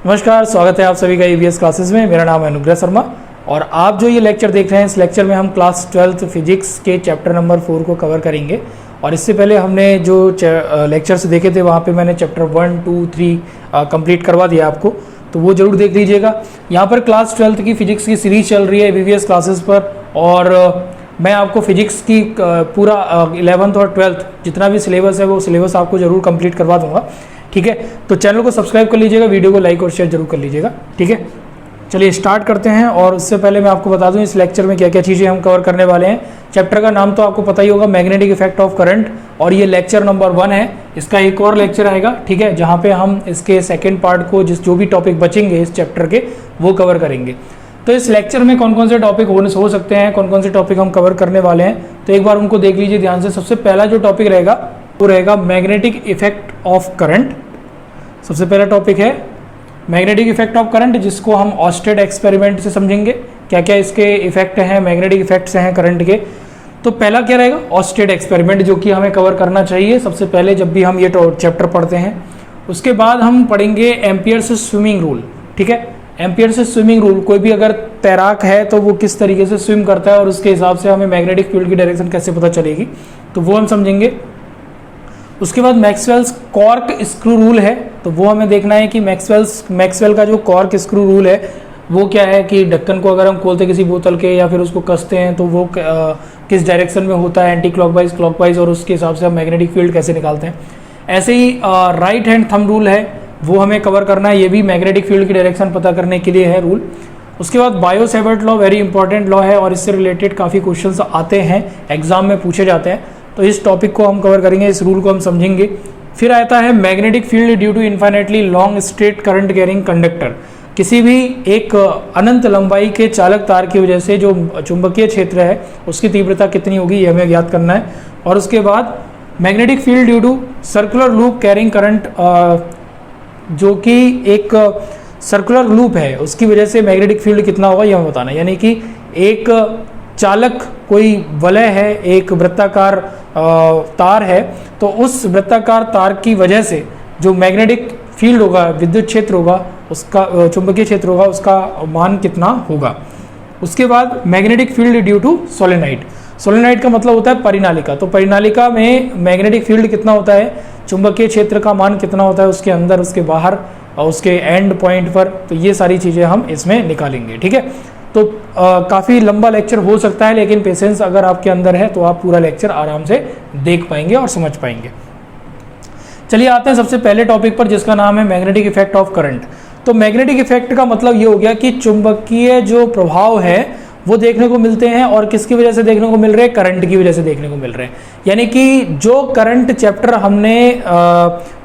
नमस्कार, स्वागत है आप सभी का ईवीएस क्लासेस में। मेरा नाम है अनुग्रह शर्मा और आप जो ये लेक्चर देख रहे हैं, इस लेक्चर में हम क्लास 12th फिजिक्स के चैप्टर नंबर 4 को कवर करेंगे। और इससे पहले हमने जो लेक्चर्स देखे थे वहाँ पे मैंने चैप्टर 1, 2, 3 कंप्लीट करवा दिया आपको, तो वो जरूर देख लीजिएगा। यहाँ पर क्लास 12th की फिजिक्स की सीरीज चल रही है ईवीएस क्लासेस पर, और मैं आपको फिजिक्स की पूरा 11th और 12th जितना भी सिलेबस है वो सिलेबस आपको जरूर कंप्लीट करवा दूंगा। ठीक है, तो चैनल को सब्सक्राइब कर लीजिएगा, वीडियो को लाइक और शेयर जरूर कर लीजिएगा। ठीक है, चलिए स्टार्ट करते हैं। और उससे पहले मैं आपको बता दूं इस लेक्चर में क्या क्या चीज़ें हम कवर करने वाले हैं। चैप्टर का नाम तो आपको पता ही होगा, मैग्नेटिक इफेक्ट ऑफ करंट, और ये लेक्चर नंबर 1 है। इसका एक और लेक्चर आएगा, ठीक है, जहाँ पे हम इसके सेकेंड पार्ट को जो भी टॉपिक बचेंगे इस चैप्टर के वो कवर करेंगे। तो इस लेक्चर में कौन कौन से टॉपिक हो सकते हैं, कौन कौन से टॉपिक हम कवर करने वाले हैं, तो एक बार उनको देख लीजिए ध्यान से। सबसे पहला जो टॉपिक रहेगा वो रहेगा मैग्नेटिक इफेक्ट ऑफ करंट। सबसे पहला टॉपिक है मैग्नेटिक इफेक्ट ऑफ करंट, जिसको हम ऑस्टेड एक्सपेरिमेंट से समझेंगे क्या क्या इसके इफेक्ट हैं, मैग्नेटिक इफेक्ट्स हैं करंट के। तो पहला क्या रहेगा, ऑस्टेड एक्सपेरिमेंट, जो कि हमें कवर करना चाहिए सबसे पहले जब भी हम ये चैप्टर पढ़ते हैं। उसके बाद हम पढ़ेंगे एम्पियर्स स्विमिंग रूल। ठीक है, एम्पियर्स स्विमिंग रूल, कोई भी अगर तैराक है तो वो किस तरीके से स्विम करता है और उसके हिसाब से हमें मैग्नेटिक फील्ड की डायरेक्शन कैसे पता चलेगी, तो वो हम समझेंगे। उसके बाद मैक्सवेल्स कॉर्क स्क्रू रूल है, तो वो हमें देखना है कि मैक्सवेल का जो कॉर्क स्क्रू रूल है वो क्या है, कि ढक्कन को अगर हम खोलते किसी बोतल के या फिर उसको कसते हैं तो वो किस डायरेक्शन में होता है, एंटी क्लॉकवाइज, क्लॉकवाइज, और उसके हिसाब से हम मैग्नेटिक फील्ड कैसे निकालते हैं। ऐसे ही राइट हैंड थंब रूल है, वो हमें कवर करना है, ये भी मैग्नेटिक फील्ड की डायरेक्शन पता करने के लिए है रूल। उसके बाद bio Savart law, very important law है और इससे रिलेटेड काफ़ी क्वेश्चंस आते हैं, एग्जाम में पूछे जाते हैं, तो इस टॉपिक को हम कवर करेंगे, इस रूल को हम समझेंगे। फिर आता है magnetic field due to infinitely long straight current carrying conductor. किसी भी एक अनंत लंबाई के चालक तार की वजह से जो चुंबकीय क्षेत्र है उसकी तीव्रता कितनी होगी, ये हमें ज्ञात करना है। और उसके बाद magnetic field due to circular loop carrying current, जो कि एक सर्कुलर लूप है उसकी वजह से मैग्नेटिक फील्ड कितना होगा ये हमें बताना है। यानी कि एक चालक कोई वलय है, एक वृत्ताकार तार है, तो उस वृत्ताकार तार की वजह से जो मैग्नेटिक फील्ड होगा, विद्युत क्षेत्र होगा, उसका चुंबकीय क्षेत्र होगा, उसका मान कितना होगा। उसके बाद magnetic field due to solenoid. Solenoid का मतलब होता है परिनालिका, तो परिनालिका में मैग्नेटिक फील्ड कितना होता है, चुंबकीय क्षेत्र का मान कितना होता है उसके अंदर, उसके बाहर और उसके एंड पॉइंट पर, तो ये सारी चीज़ें हम इसमें निकालेंगे। ठीक है, तो काफ़ी लंबा लेक्चर हो सकता है, लेकिन पेशेंस अगर आपके अंदर है तो आप पूरा लेक्चर आराम से देख पाएंगे और समझ पाएंगे। चलिए आते हैं सबसे पहले टॉपिक पर, जिसका नाम है मैग्नेटिक इफेक्ट ऑफ करंट। तो मैग्नेटिक इफेक्ट का मतलब ये हो गया कि चुंबकीय जो प्रभाव है वो देखने को मिलते हैं, और किसकी वजह से देखने को मिल रहे हैं, करंट की वजह से देखने को मिल रहे हैं। यानी कि जो करंट चैप्टर हमने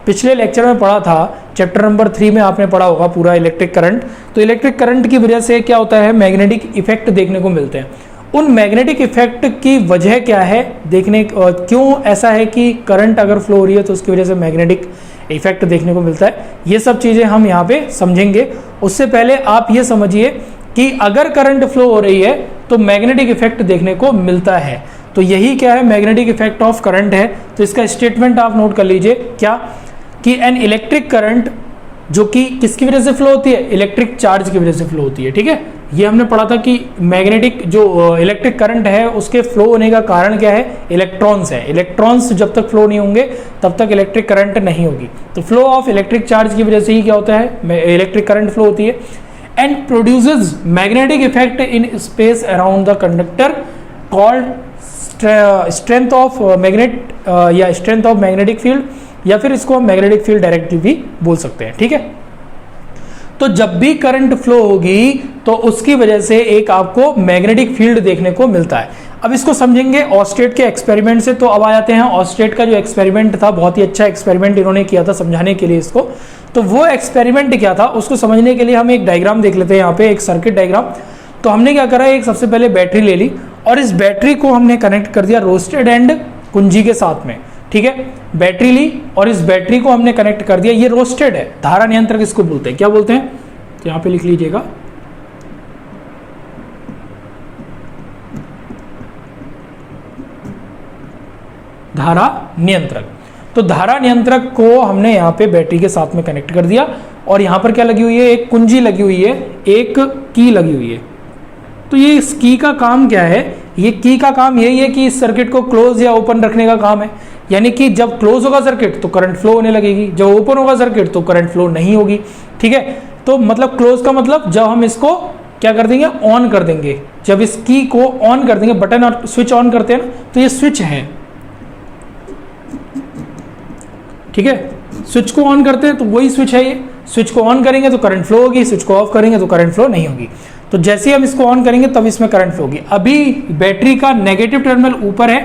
पिछले लेक्चर में पढ़ा था, चैप्टर नंबर 3 में आपने पढ़ा होगा पूरा इलेक्ट्रिक करंट, तो इलेक्ट्रिक करंट की वजह से क्या होता है, मैग्नेटिक इफेक्ट देखने को मिलते हैं। उन मैग्नेटिक इफेक्ट की वजह क्या है, क्यों ऐसा है कि करंट अगर फ्लो हो रही है तो उसकी वजह से मैग्नेटिक इफेक्ट देखने को मिलता है, ये सब चीज़ें हम यहाँ पे समझेंगे। उससे पहले आप ये समझिए कि अगर करंट फ्लो हो रही है तो मैग्नेटिक इफेक्ट देखने को मिलता है, तो यही क्या है, मैग्नेटिक इफेक्ट ऑफ करंट है। तो इसका स्टेटमेंट आप नोट कर लीजिए, क्या कि एन इलेक्ट्रिक करंट, जो कि किसकी वजह से फ्लो होती है, इलेक्ट्रिक चार्ज की वजह से फ्लो होती है। ठीक है, ये हमने पढ़ा था कि मैग्नेटिक जो इलेक्ट्रिक करंट है उसके फ्लो होने का कारण क्या है, इलेक्ट्रॉन्स है। इलेक्ट्रॉन्स जब तक फ्लो नहीं होंगे तब तक इलेक्ट्रिक करंट नहीं होगी। तो फ्लो ऑफ इलेक्ट्रिक चार्ज की वजह से ही क्या होता है, इलेक्ट्रिक करंट फ्लो होती है। And produces magnetic effect in space around the conductor called strength of magnet, या स्ट्रेंथ ऑफ मैग्नेटिक फील्ड, या फिर इसको हम मैग्नेटिक फील्ड डायरेक्टिव भी बोल सकते हैं। ठीक है, तो जब भी करंट फ्लो होगी तो उसकी वजह से एक आपको मैग्नेटिक फील्ड देखने को मिलता है। अब इसको समझेंगे ऑस्टेट के एक्सपेरिमेंट से। तो अब आ जाते हैं ऑस्टेट का जो एक्सपेरिमेंट था, बहुत ही अच्छा एक्सपेरिमेंट इन्होंने किया था समझाने के लिए इसको। तो वो एक्सपेरिमेंट क्या था उसको समझने के लिए हम एक डायग्राम देख लेते हैं, यहाँ पे एक सर्किट डायग्राम। तो हमने क्या करा, एक सबसे पहले बैटरी ले ली और इस बैटरी को हमने कनेक्ट कर दिया रोस्टेड एंड कुंजी के साथ में। ठीक है, बैटरी ली और इस बैटरी को हमने कनेक्ट कर दिया, ये रोस्टेड है, धारा नियंत्रक इसको बोलते हैं। क्या बोलते हैं, तो यहां पे लिख लीजिएगा, धारा नियंत्रक। तो धारा नियंत्रक को हमने यहाँ पे बैटरी के साथ में कनेक्ट कर दिया और यहाँ पर क्या लगी हुई है, एक कुंजी लगी हुई है, एक की लगी हुई है। तो ये इस की का काम क्या है, ये की का काम यही है कि इस सर्किट को क्लोज या ओपन रखने का काम है। यानी कि जब क्लोज होगा सर्किट तो करंट फ्लो होने लगेगी, जब ओपन होगा सर्किट तो करंट फ्लो नहीं होगी। ठीक है, तो मतलब क्लोज का मतलब जब हम इसको क्या कर देंगे, ऑन कर देंगे। जब इस की को ऑन कर देंगे, बटन और स्विच ऑन करते हैं ना, तो ये स्विच है। ठीक है, स्विच को ऑन करते हैं तो वही स्विच है ये। स्विच को ऑन करेंगे तो करंट फ्लो होगी, स्विच को ऑफ करेंगे तो करंट फ्लो नहीं होगी। तो जैसे ही हम इसको ऑन करेंगे तब इसमें करंट फ्लो होगी। अभी बैटरी का नेगेटिव टर्मिनल ऊपर है,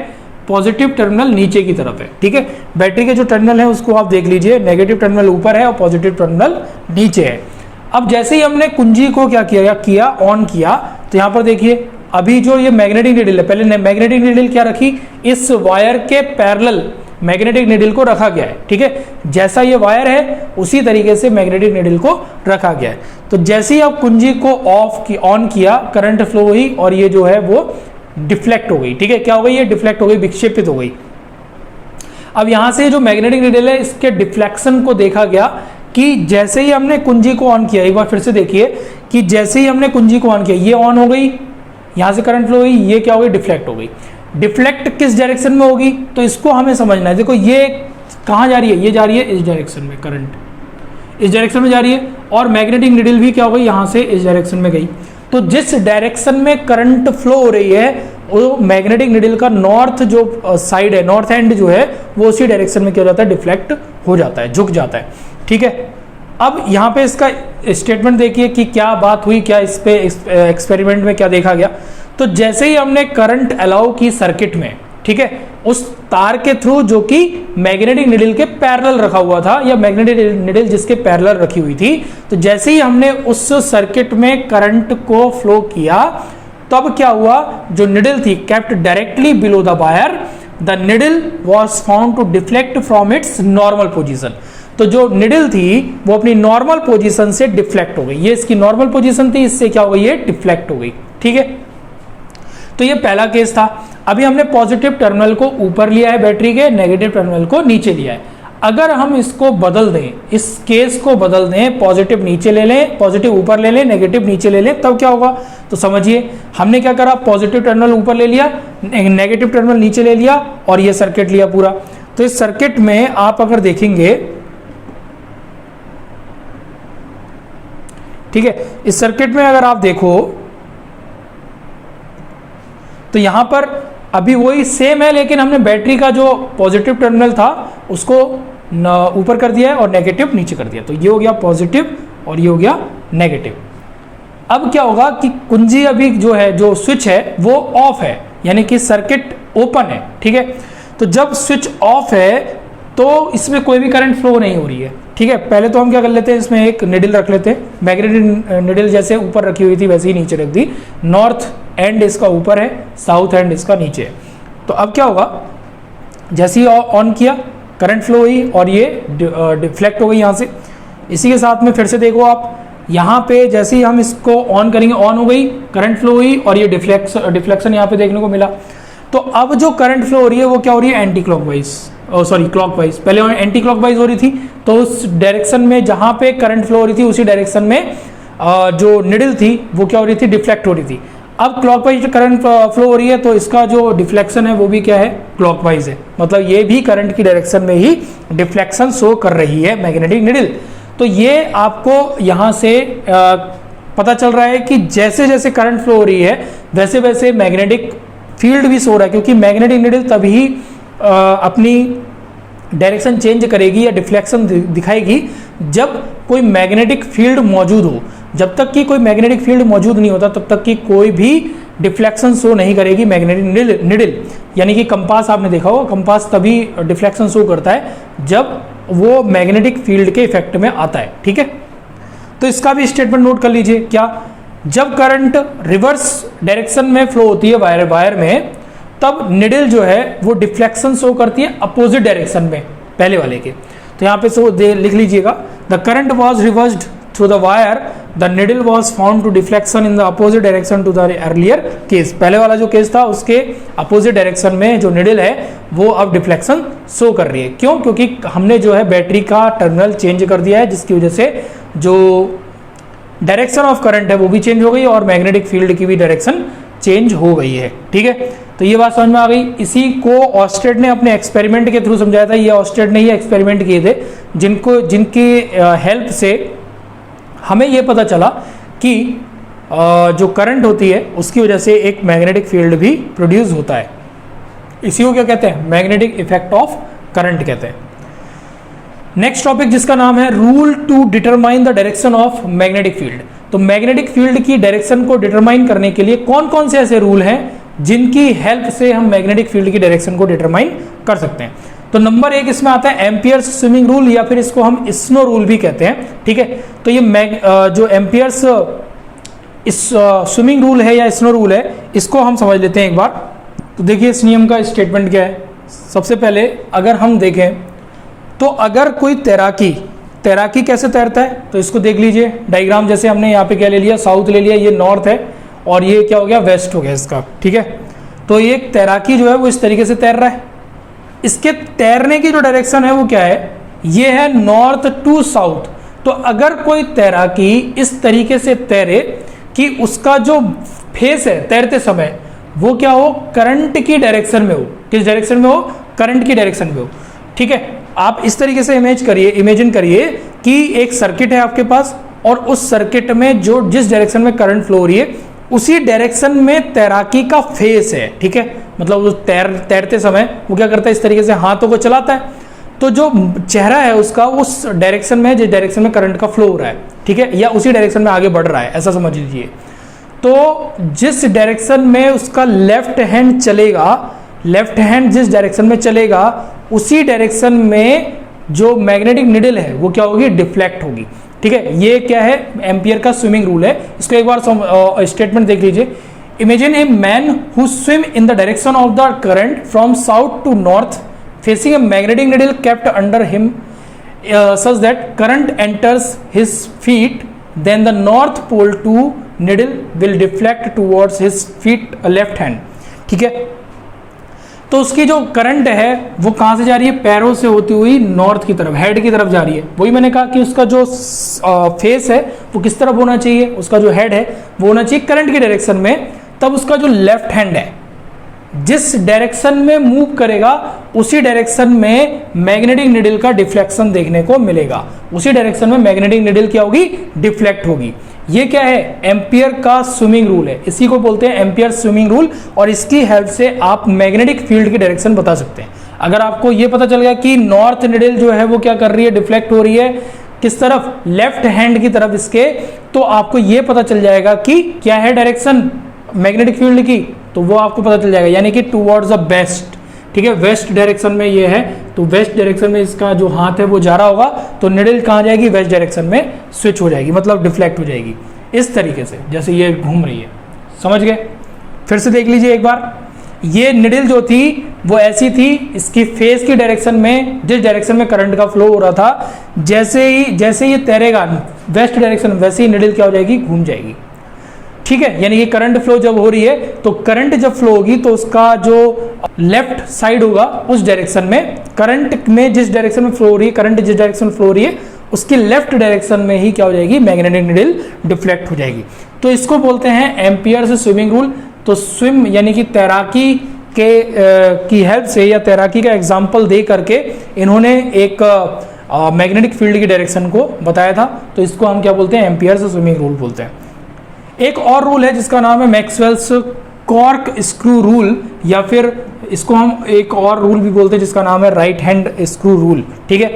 पॉजिटिव टर्मिनल नीचे की तरफ है। ठीक है, बैटरी के जो टर्मिनल है उसको आप देख लीजिए, नेगेटिव टर्मिनल ऊपर है और पॉजिटिव टर्मिनल नीचे है। अब जैसे ही हमने कुंजी को क्या किया, ऑन किया, तो यहां पर देखिए अभी जो ये मैग्नेटिक नीडल है, पहले मैग्नेटिक नीडल क्या रखी, इस वायर के पैरेलल मैग्नेटिक नीडल को रखा गया है। ठीक है, जैसा ये वायर है उसी तरीके से मैग्नेटिक नीडल को रखा गया है। तो जैसे ही आप कुंजी को ऑन किया, करंट फ्लो हुई और ये जो है वो डिफ्लेक्ट हो गई। ठीक है, क्या हो गई, ये डिफ्लेक्ट हो गई, विक्षेपित हो गई। अब यहां से जो मैग्नेटिक नीडल है इसके डिफ्लेक्शन को देखा गया कि जैसे ही हमने कुंजी को ऑन किया, एक बार फिर से देखिए कि जैसे ही हमने कुंजी को ऑन किया, ये ऑन हो गई, यहां से करंट फ्लो हुई, ये क्या हो गई, डिफ्लेक्ट हो गई। डिफ्लेक्ट किस डायरेक्शन में होगी, तो इसको हमें समझना है। देखो ये कहां जा रही है, ये जा रही है इस डायरेक्शन में, करंट इस डायरेक्शन में जा रही है और मैग्नेटिक नीडल भी क्या हो गई, यहां से इस डायरेक्शन में गई। तो जिस डायरेक्शन में करंट फ्लो हो रही है वो मैग्नेटिक नीडल का नॉर्थ जो साइड है, नॉर्थ एंड जो है वो उसी डायरेक्शन में क्या हो जाता है, डिफ्लेक्ट हो जाता है, झुक जाता है। ठीक है, अब यहाँ पे इसका स्टेटमेंट देखिए कि क्या बात हुई, क्या इस पे एक्सपेरिमेंट में क्या देखा गया। तो जैसे ही हमने करंट अलाउ की सर्किट में, ठीक है, उस तार के थ्रू जो कि मैग्नेटिक नीडल के पैरेलल रखा हुआ था या मैग्नेटिक नीडल जिसके पैरेलल रखी हुई थी, तो जैसे ही हमने उस सर्किट में करंट को फ्लो किया तब क्या हुआ, जो नीडल थी kept directly below the wire, the needle was found to deflect from its normal position. तो जो नीडल थी वो अपनी नॉर्मल पोजीशन से डिफ्लेक्ट हो गई। ये इसकी नॉर्मल पोजीशन थी, इससे क्या हो गई, ये डिफ्लेक्ट हो गई। ठीक है, तो ये पहला केस था। अभी हमने पॉजिटिव टर्मिनल को ऊपर लिया है बैटरी के, नेगेटिव टर्मिनल को नीचे लिया है। अगर हम इसको बदल दें, इस केस को बदल दें, पॉजिटिव नीचे ले लें, पॉजिटिव ऊपर ले लें, नेगेटिव नीचे ले लें, तब क्या होगा, तो समझिए हमने क्या करा, पॉजिटिव टर्मिनल ऊपर ले लिया, नेगेटिव टर्मिनल नीचे ले लिया और ये सर्किट लिया पूरा। तो इस सर्किट में आप अगर देखेंगे, ठीक है, इस सर्किट में अगर आप देखो तो यहां पर अभी वही सेम है, लेकिन हमने बैटरी का जो पॉजिटिव टर्मिनल था उसको ऊपर कर दिया है और नेगेटिव नीचे कर दिया। तो ये हो गया पॉजिटिव और ये हो गया नेगेटिव। अब क्या होगा कि कुंजी अभी जो है, जो स्विच है वो ऑफ है, यानी कि सर्किट ओपन है। ठीक है, तो जब स्विच ऑफ है तो इसमें कोई भी करंट फ्लो नहीं हो रही है। ठीक है, पहले तो हम क्या कर लेते हैं, इसमें एक निडल रख लेते हैं, मैग्नेटिक निडल जैसे ऊपर रखी हुई थी वैसे ही नीचे रख दी। नॉर्थ एंड इसका ऊपर है, साउथ एंड इसका नीचे है। तो अब क्या होगा, जैसे ही ऑन किया करंट फ्लो हुई और ये डिफ्लेक्ट हो गई यहाँ से। इसी के साथ में फिर से देखो आप, यहाँ पे जैसे ही हम इसको ऑन करेंगे, ऑन हो गई, करंट फ्लो हुई और ये डिफ्लेक्शन यहाँ पे देखने को मिला। तो अब जो करंट फ्लो हो रही है वो क्या हो रही है, एंटी क्लॉकवाइज, सॉरी क्लॉकवाइज। पहले एंटी क्लॉकवाइज हो रही थी, तो उस डायरेक्शन में जहां पे करंट फ्लो हो रही थी उसी डायरेक्शन में जो निडल थी वो क्या हो रही थी, डिफ्लेक्ट हो रही थी। अब क्लॉकवाइज करंट फ्लो हो रही है तो इसका जो डिफ्लेक्शन है वो भी क्या है, क्लॉकवाइज है। मतलब ये भी करंट की डायरेक्शन में ही डिफ्लेक्शन शो कर रही है मैग्नेटिक निडल। तो ये आपको यहाँ से पता चल रहा है कि जैसे जैसे करंट फ्लो हो रही है वैसे वैसे मैग्नेटिक फील्ड भी शो रहा है, क्योंकि मैग्नेटिक निडल तभी अपनी डायरेक्शन चेंज करेगी या डिफ्लेक्शन दिखाएगी जब कोई मैग्नेटिक फील्ड मौजूद हो। जब तक कि कोई मैग्नेटिक फील्ड मौजूद नहीं होता तब तक कि कोई भी डिफ्लेक्शन शो नहीं करेगी मैग्नेटिक निडल। यानी कि कंपास आपने देखा होगा, कंपास तभी डिफ्लेक्शन शो करता है जब वो मैग्नेटिक फील्ड के इफेक्ट में आता है। ठीक है, तो इसका भी स्टेटमेंट नोट कर लीजिए। क्या, जब करंट रिवर्स डायरेक्शन में फ्लो होती है वायर में, तब निडल जो है वो डिफ्लेक्शन शो करती है अपोजिट डायरेक्शन में, पहले वाले के। तो यहाँ पे लिख लीजिएगा, the current was reversed through the wire, the needle was found to deflection in the opposite direction to the earlier case. पहले वाला जो केस था उसके अपोजिट डायरेक्शन में जो निडल है वो अब डिफ्लेक्शन शो कर रही है। क्यों? क्योंकि हमने जो है बैटरी का टर्मिनल चेंज कर दिया है, जिसकी वजह से जो डायरेक्शन ऑफ करंट है वो भी चेंज हो गई और मैग्नेटिक फील्ड की भी डायरेक्शन चेंज हो गई है। ठीक है, तो ये बात समझ में आ गई। इसी को ऑस्टेड ने अपने एक्सपेरिमेंट के थ्रू समझाया था। ये ऑस्टेड ने ये एक्सपेरिमेंट किए थे जिनकी हेल्प से हमें ये पता चला कि जो करंट होती है उसकी वजह से एक मैग्नेटिक फील्ड भी प्रोड्यूस होता है। इसी को क्या कहते हैं? मैग्नेटिक इफेक्ट ऑफ करंट कहते हैं। नेक्स्ट टॉपिक जिसका नाम है rule to determine the direction of magnetic field. तो मैग्नेटिक फील्ड की डायरेक्शन को डिटरमाइन करने के लिए कौन कौन से ऐसे रूल हैं जिनकी हेल्प से हम मैग्नेटिक फील्ड की डायरेक्शन को डिटरमाइन कर सकते हैं। तो नंबर 1 इसमें आता है एम्पियर्स स्विमिंग रूल, या फिर इसको हम स्नो रूल भी कहते हैं। ठीक है, तो ये जो एम्पियर्स स्विमिंग रूल है या स्नो रूल है, इसको हम समझ लेते हैं एक बार। तो देखिए इस नियम का स्टेटमेंट क्या है। सबसे पहले अगर हम देखें तो अगर कोई तैराकी कैसे तैरता है, तो इसको देख लीजिए डायग्राम। जैसे हमने यहाँ पे क्या ले लिया, साउथ ले लिया, ये नॉर्थ है और ये क्या हो गया, वेस्ट हो गया इसका। ठीक है, तो ये तैराकी जो है वो इस तरीके से तैर रहा है। इसके तैरने की जो डायरेक्शन है वो क्या है, ये है नॉर्थ टू साउथ। तो अगर कोई तैराकी इस तरीके से तैरे कि उसका जो फेस है तैरते समय वो क्या हो, करंट की डायरेक्शन में हो। किस डायरेक्शन में हो? करंट की डायरेक्शन में हो। ठीक है, आप इस तरीके से इमेजिन करिए कि एक सर्किट है आपके पास और उस सर्किट में जो जिस डायरेक्शन में करंट फ्लो हो रही है उसी डायरेक्शन में तैराकी का फेस है। ठीक है, मतलब वो तैरते समय वो क्या करता है, इस तरीके से हाथों को चलाता है। तो जो चेहरा है उसका उस डायरेक्शन में, जिस डायरेक्शन में करंट का फ्लो हो रहा है, ठीक है, या उसी डायरेक्शन में आगे बढ़ रहा है, ऐसा समझ लीजिए। तो जिस डायरेक्शन में उसका लेफ्ट हैंड चलेगा, लेफ्ट हैंड जिस डायरेक्शन में चलेगा उसी डायरेक्शन में जो मैग्नेटिक निडल है वो क्या होगी, डिफ्लेक्ट होगी। ठीक है, ये क्या है, एम्पियर का स्विमिंग रूल है। इसको एक बार स्टेटमेंट देख लीजिए। Imagine a man who swim in the direction of the current from south to north facing a magnetic needle kept under him such that current enters his feet, then the north pole to needle will deflect towards his feet left hand। ठीक है, तो उसकी जो current है वो कहां से जा रही है, पैरों से होती हुई नॉर्थ की तरफ, हेड की तरफ जा रही है। वही मैंने कहा कि उसका जो फेस है वो किस तरफ होना चाहिए, उसका जो हेड है वो होना चाहिए करंट की डायरेक्शन में। तब उसका जो लेफ्ट हैंड है जिस डायरेक्शन में मूव करेगा उसी डायरेक्शन में मैग्नेटिक निडल का डिफ्लेक्शन देखने को मिलेगा। उसी डायरेक्शन में मैग्नेटिक निडल क्या होगी, डिफ्लेक्ट होगी। ये क्या है, एम्पियर का स्विमिंग रूल है। इसी को बोलते हैं एम्पियर स्विमिंग रूल, और इसकी हेल्प से आप मैग्नेटिक फील्ड की डायरेक्शन बता सकते हैं। अगर आपको ये पता चल गया कि नॉर्थ निडल जो है वो क्या कर रही है, डिफ्लेक्ट हो रही है किस तरफ, लेफ्ट हैंड की तरफ इसके, तो आपको ये पता चल जाएगा कि क्या है डायरेक्शन मैग्नेटिक फील्ड की, तो वो आपको पता चल जाएगा, यानी कि टुवर्ड्स द वेस्ट। ठीक है, वेस्ट डायरेक्शन में ये है, तो वेस्ट डायरेक्शन में इसका जो हाथ है वो जा रहा होगा, तो निडल कहाँ जाएगी, वेस्ट डायरेक्शन में स्विच हो जाएगी, मतलब डिफ्लेक्ट हो जाएगी इस तरीके से, जैसे ये घूम रही है। समझ गए? फिर से देख लीजिए एक बार। ये निडल जो थी वो ऐसी थी, इसकी फेस की डायरेक्शन में, जिस डायरेक्शन में करंट का फ्लो हो रहा था, जैसे ये तैरेगा वेस्ट डायरेक्शन, वैसे ही निडल क्या हो जाएगी, घूम जाएगी। ठीक है, यानी कि करंट फ्लो जब हो रही है तो करंट जब फ्लो होगी तो उसका जो लेफ्ट साइड होगा उस डायरेक्शन में, करंट में जिस डायरेक्शन में फ्लो हो रही है, करंट जिस डायरेक्शन में फ्लो हो रही है उसकी लेफ्ट डायरेक्शन में ही क्या हो जाएगी, मैग्नेटिक निडल डिफ्लेक्ट हो जाएगी। तो इसको बोलते हैं एम्पियर से स्विमिंग रूल। तो स्विम यानी कि तैराकी की हेल्प से या तैराकी का एग्जाम्पल दे करके इन्होंने एक मैग्नेटिक फील्ड की डायरेक्शन को बताया था। तो इसको हम क्या बोलते हैं, एम्पियर से स्विमिंग रूल बोलते हैं। एक और रूल है जिसका नाम है मैक्सवेल्स कॉर्क स्क्रू रूल, या फिर इसको हम एक और रूल भी बोलते हैं जिसका नाम है राइट हैंड स्क्रू रूल। ठीक है,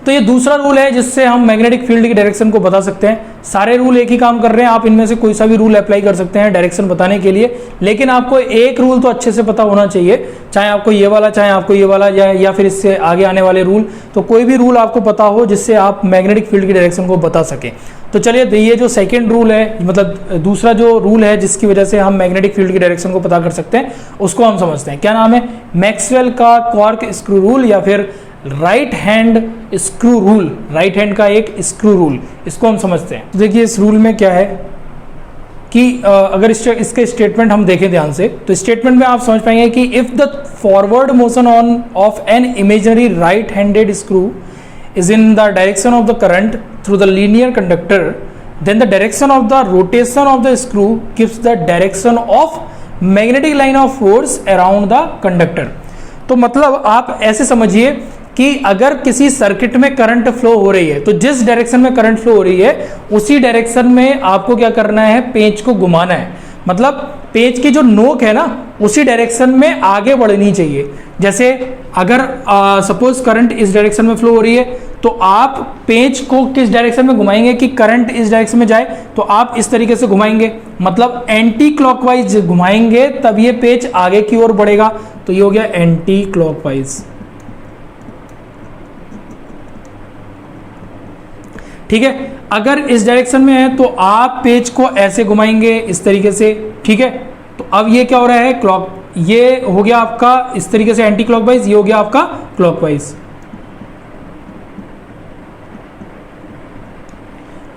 तो ये दूसरा रूल है जिससे हम मैग्नेटिक फील्ड की डायरेक्शन को बता सकते हैं। सारे रूल एक ही काम कर रहे हैं, आप इनमें से कोई सा भी रूल अप्लाई कर सकते हैं डायरेक्शन बताने के लिए, लेकिन आपको एक रूल तो अच्छे से पता होना चाहिए, चाहे आपको ये वाला, चाहे आपको ये वाला, या फिर इससे आगे आने वाले रूल। तो कोई भी रूल आपको पता हो जिससे आप मैग्नेटिक फील्ड की डायरेक्शन को बता सकें। तो चलिए, ये जो सेकेंड रूल है, मतलब दूसरा जो रूल है जिसकी वजह से हम मैग्नेटिक फील्ड की डायरेक्शन को पता कर सकते हैं, उसको हम समझते हैं। क्या नाम है, मैक्सवेल का कॉर्क स्क्रू रूल, या फिर right hand screw rule, right hand का एक स्क्रू रूल, इसको हम समझते हैं। देखिए इस रूल में क्या है कि अगर इसके स्टेटमेंट हम देखें ध्यान से, तो स्टेटमेंट में आप समझ पाएंगे कि if the forward motion of an imaginary right handed screw is in the direction of the current through the linear conductor, then the direction of the rotation of the screw gives the direction of magnetic line of force around the conductor। तो मतलब आप ऐसे समझिए कि अगर किसी circuit में current flow हो रही है तो जिस डायरेक्शन में करंट फ्लो हो रही है उसी डायरेक्शन में आपको क्या करना है, पेंच को घुमाना है। मतलब पेंच की जो नोक है ना उसी डायरेक्शन में आगे बढ़नी चाहिए। जैसे अगर सपोज करंट इस डायरेक्शन में फ्लो हो रही है तो आप पेंच को किस डायरेक्शन में घुमाएंगे कि करंट इस डायरेक्शन में जाए, तो आप इस तरीके से घुमाएंगे, मतलब एंटी क्लॉकवाइज घुमाएंगे तब ये पेंच आगे की ओर बढ़ेगा। तो ये हो गया एंटी क्लॉकवाइज, ठीक है। अगर इस डायरेक्शन में है तो आप पेज को ऐसे घुमाएंगे इस तरीके से, ठीक है। तो अब ये क्या हो रहा है, क्लॉक, ये हो गया आपका इस तरीके से एंटी क्लॉकवाइज, ये हो गया आपका क्लॉकवाइज,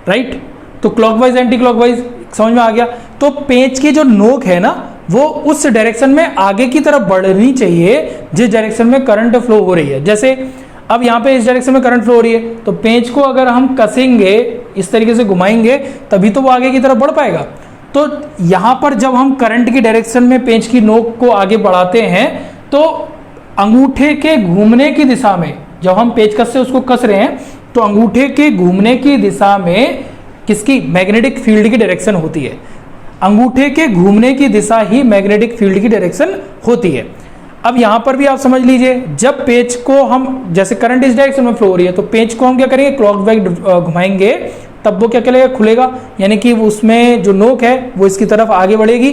राइट। तो क्लॉकवाइज एंटी क्लॉकवाइज समझ में आ गया। तो पेंच की जो नोक है ना वो उस डायरेक्शन में आगे की तरफ बढ़नी चाहिए जिस डायरेक्शन में करंट फ्लो हो रही है। जैसे अब यहाँ पे इस डायरेक्शन में करंट फ्लो हो रही है तो पेंच को अगर हम कसेंगे इस तरीके से घुमाएंगे तभी तो वो आगे की तरफ बढ़ पाएगा। तो यहाँ पर जब हम करंट की डायरेक्शन में पेंच की नोक को आगे बढ़ाते हैं तो अंगूठे के घूमने की दिशा में, जब हम पेचकस से उसको कस रहे हैं तो अंगूठे के घूमने की दिशा में किसकी, मैग्नेटिक फील्ड की डायरेक्शन होती है। अंगूठे के घूमने की दिशा ही मैग्नेटिक फील्ड की डायरेक्शन होती है। अब यहां पर भी आप समझ लीजिए, जब पेच को हम, जैसे करंट इस डायरेक्शन में फ्लो हो रही है तो पेच को हम क्या करेंगे, क्लॉकवाइज घुमाएंगे तब वो क्या करेगा, खुलेगा, यानी कि उसमें जो नोक है वो इसकी तरफ आगे बढ़ेगी।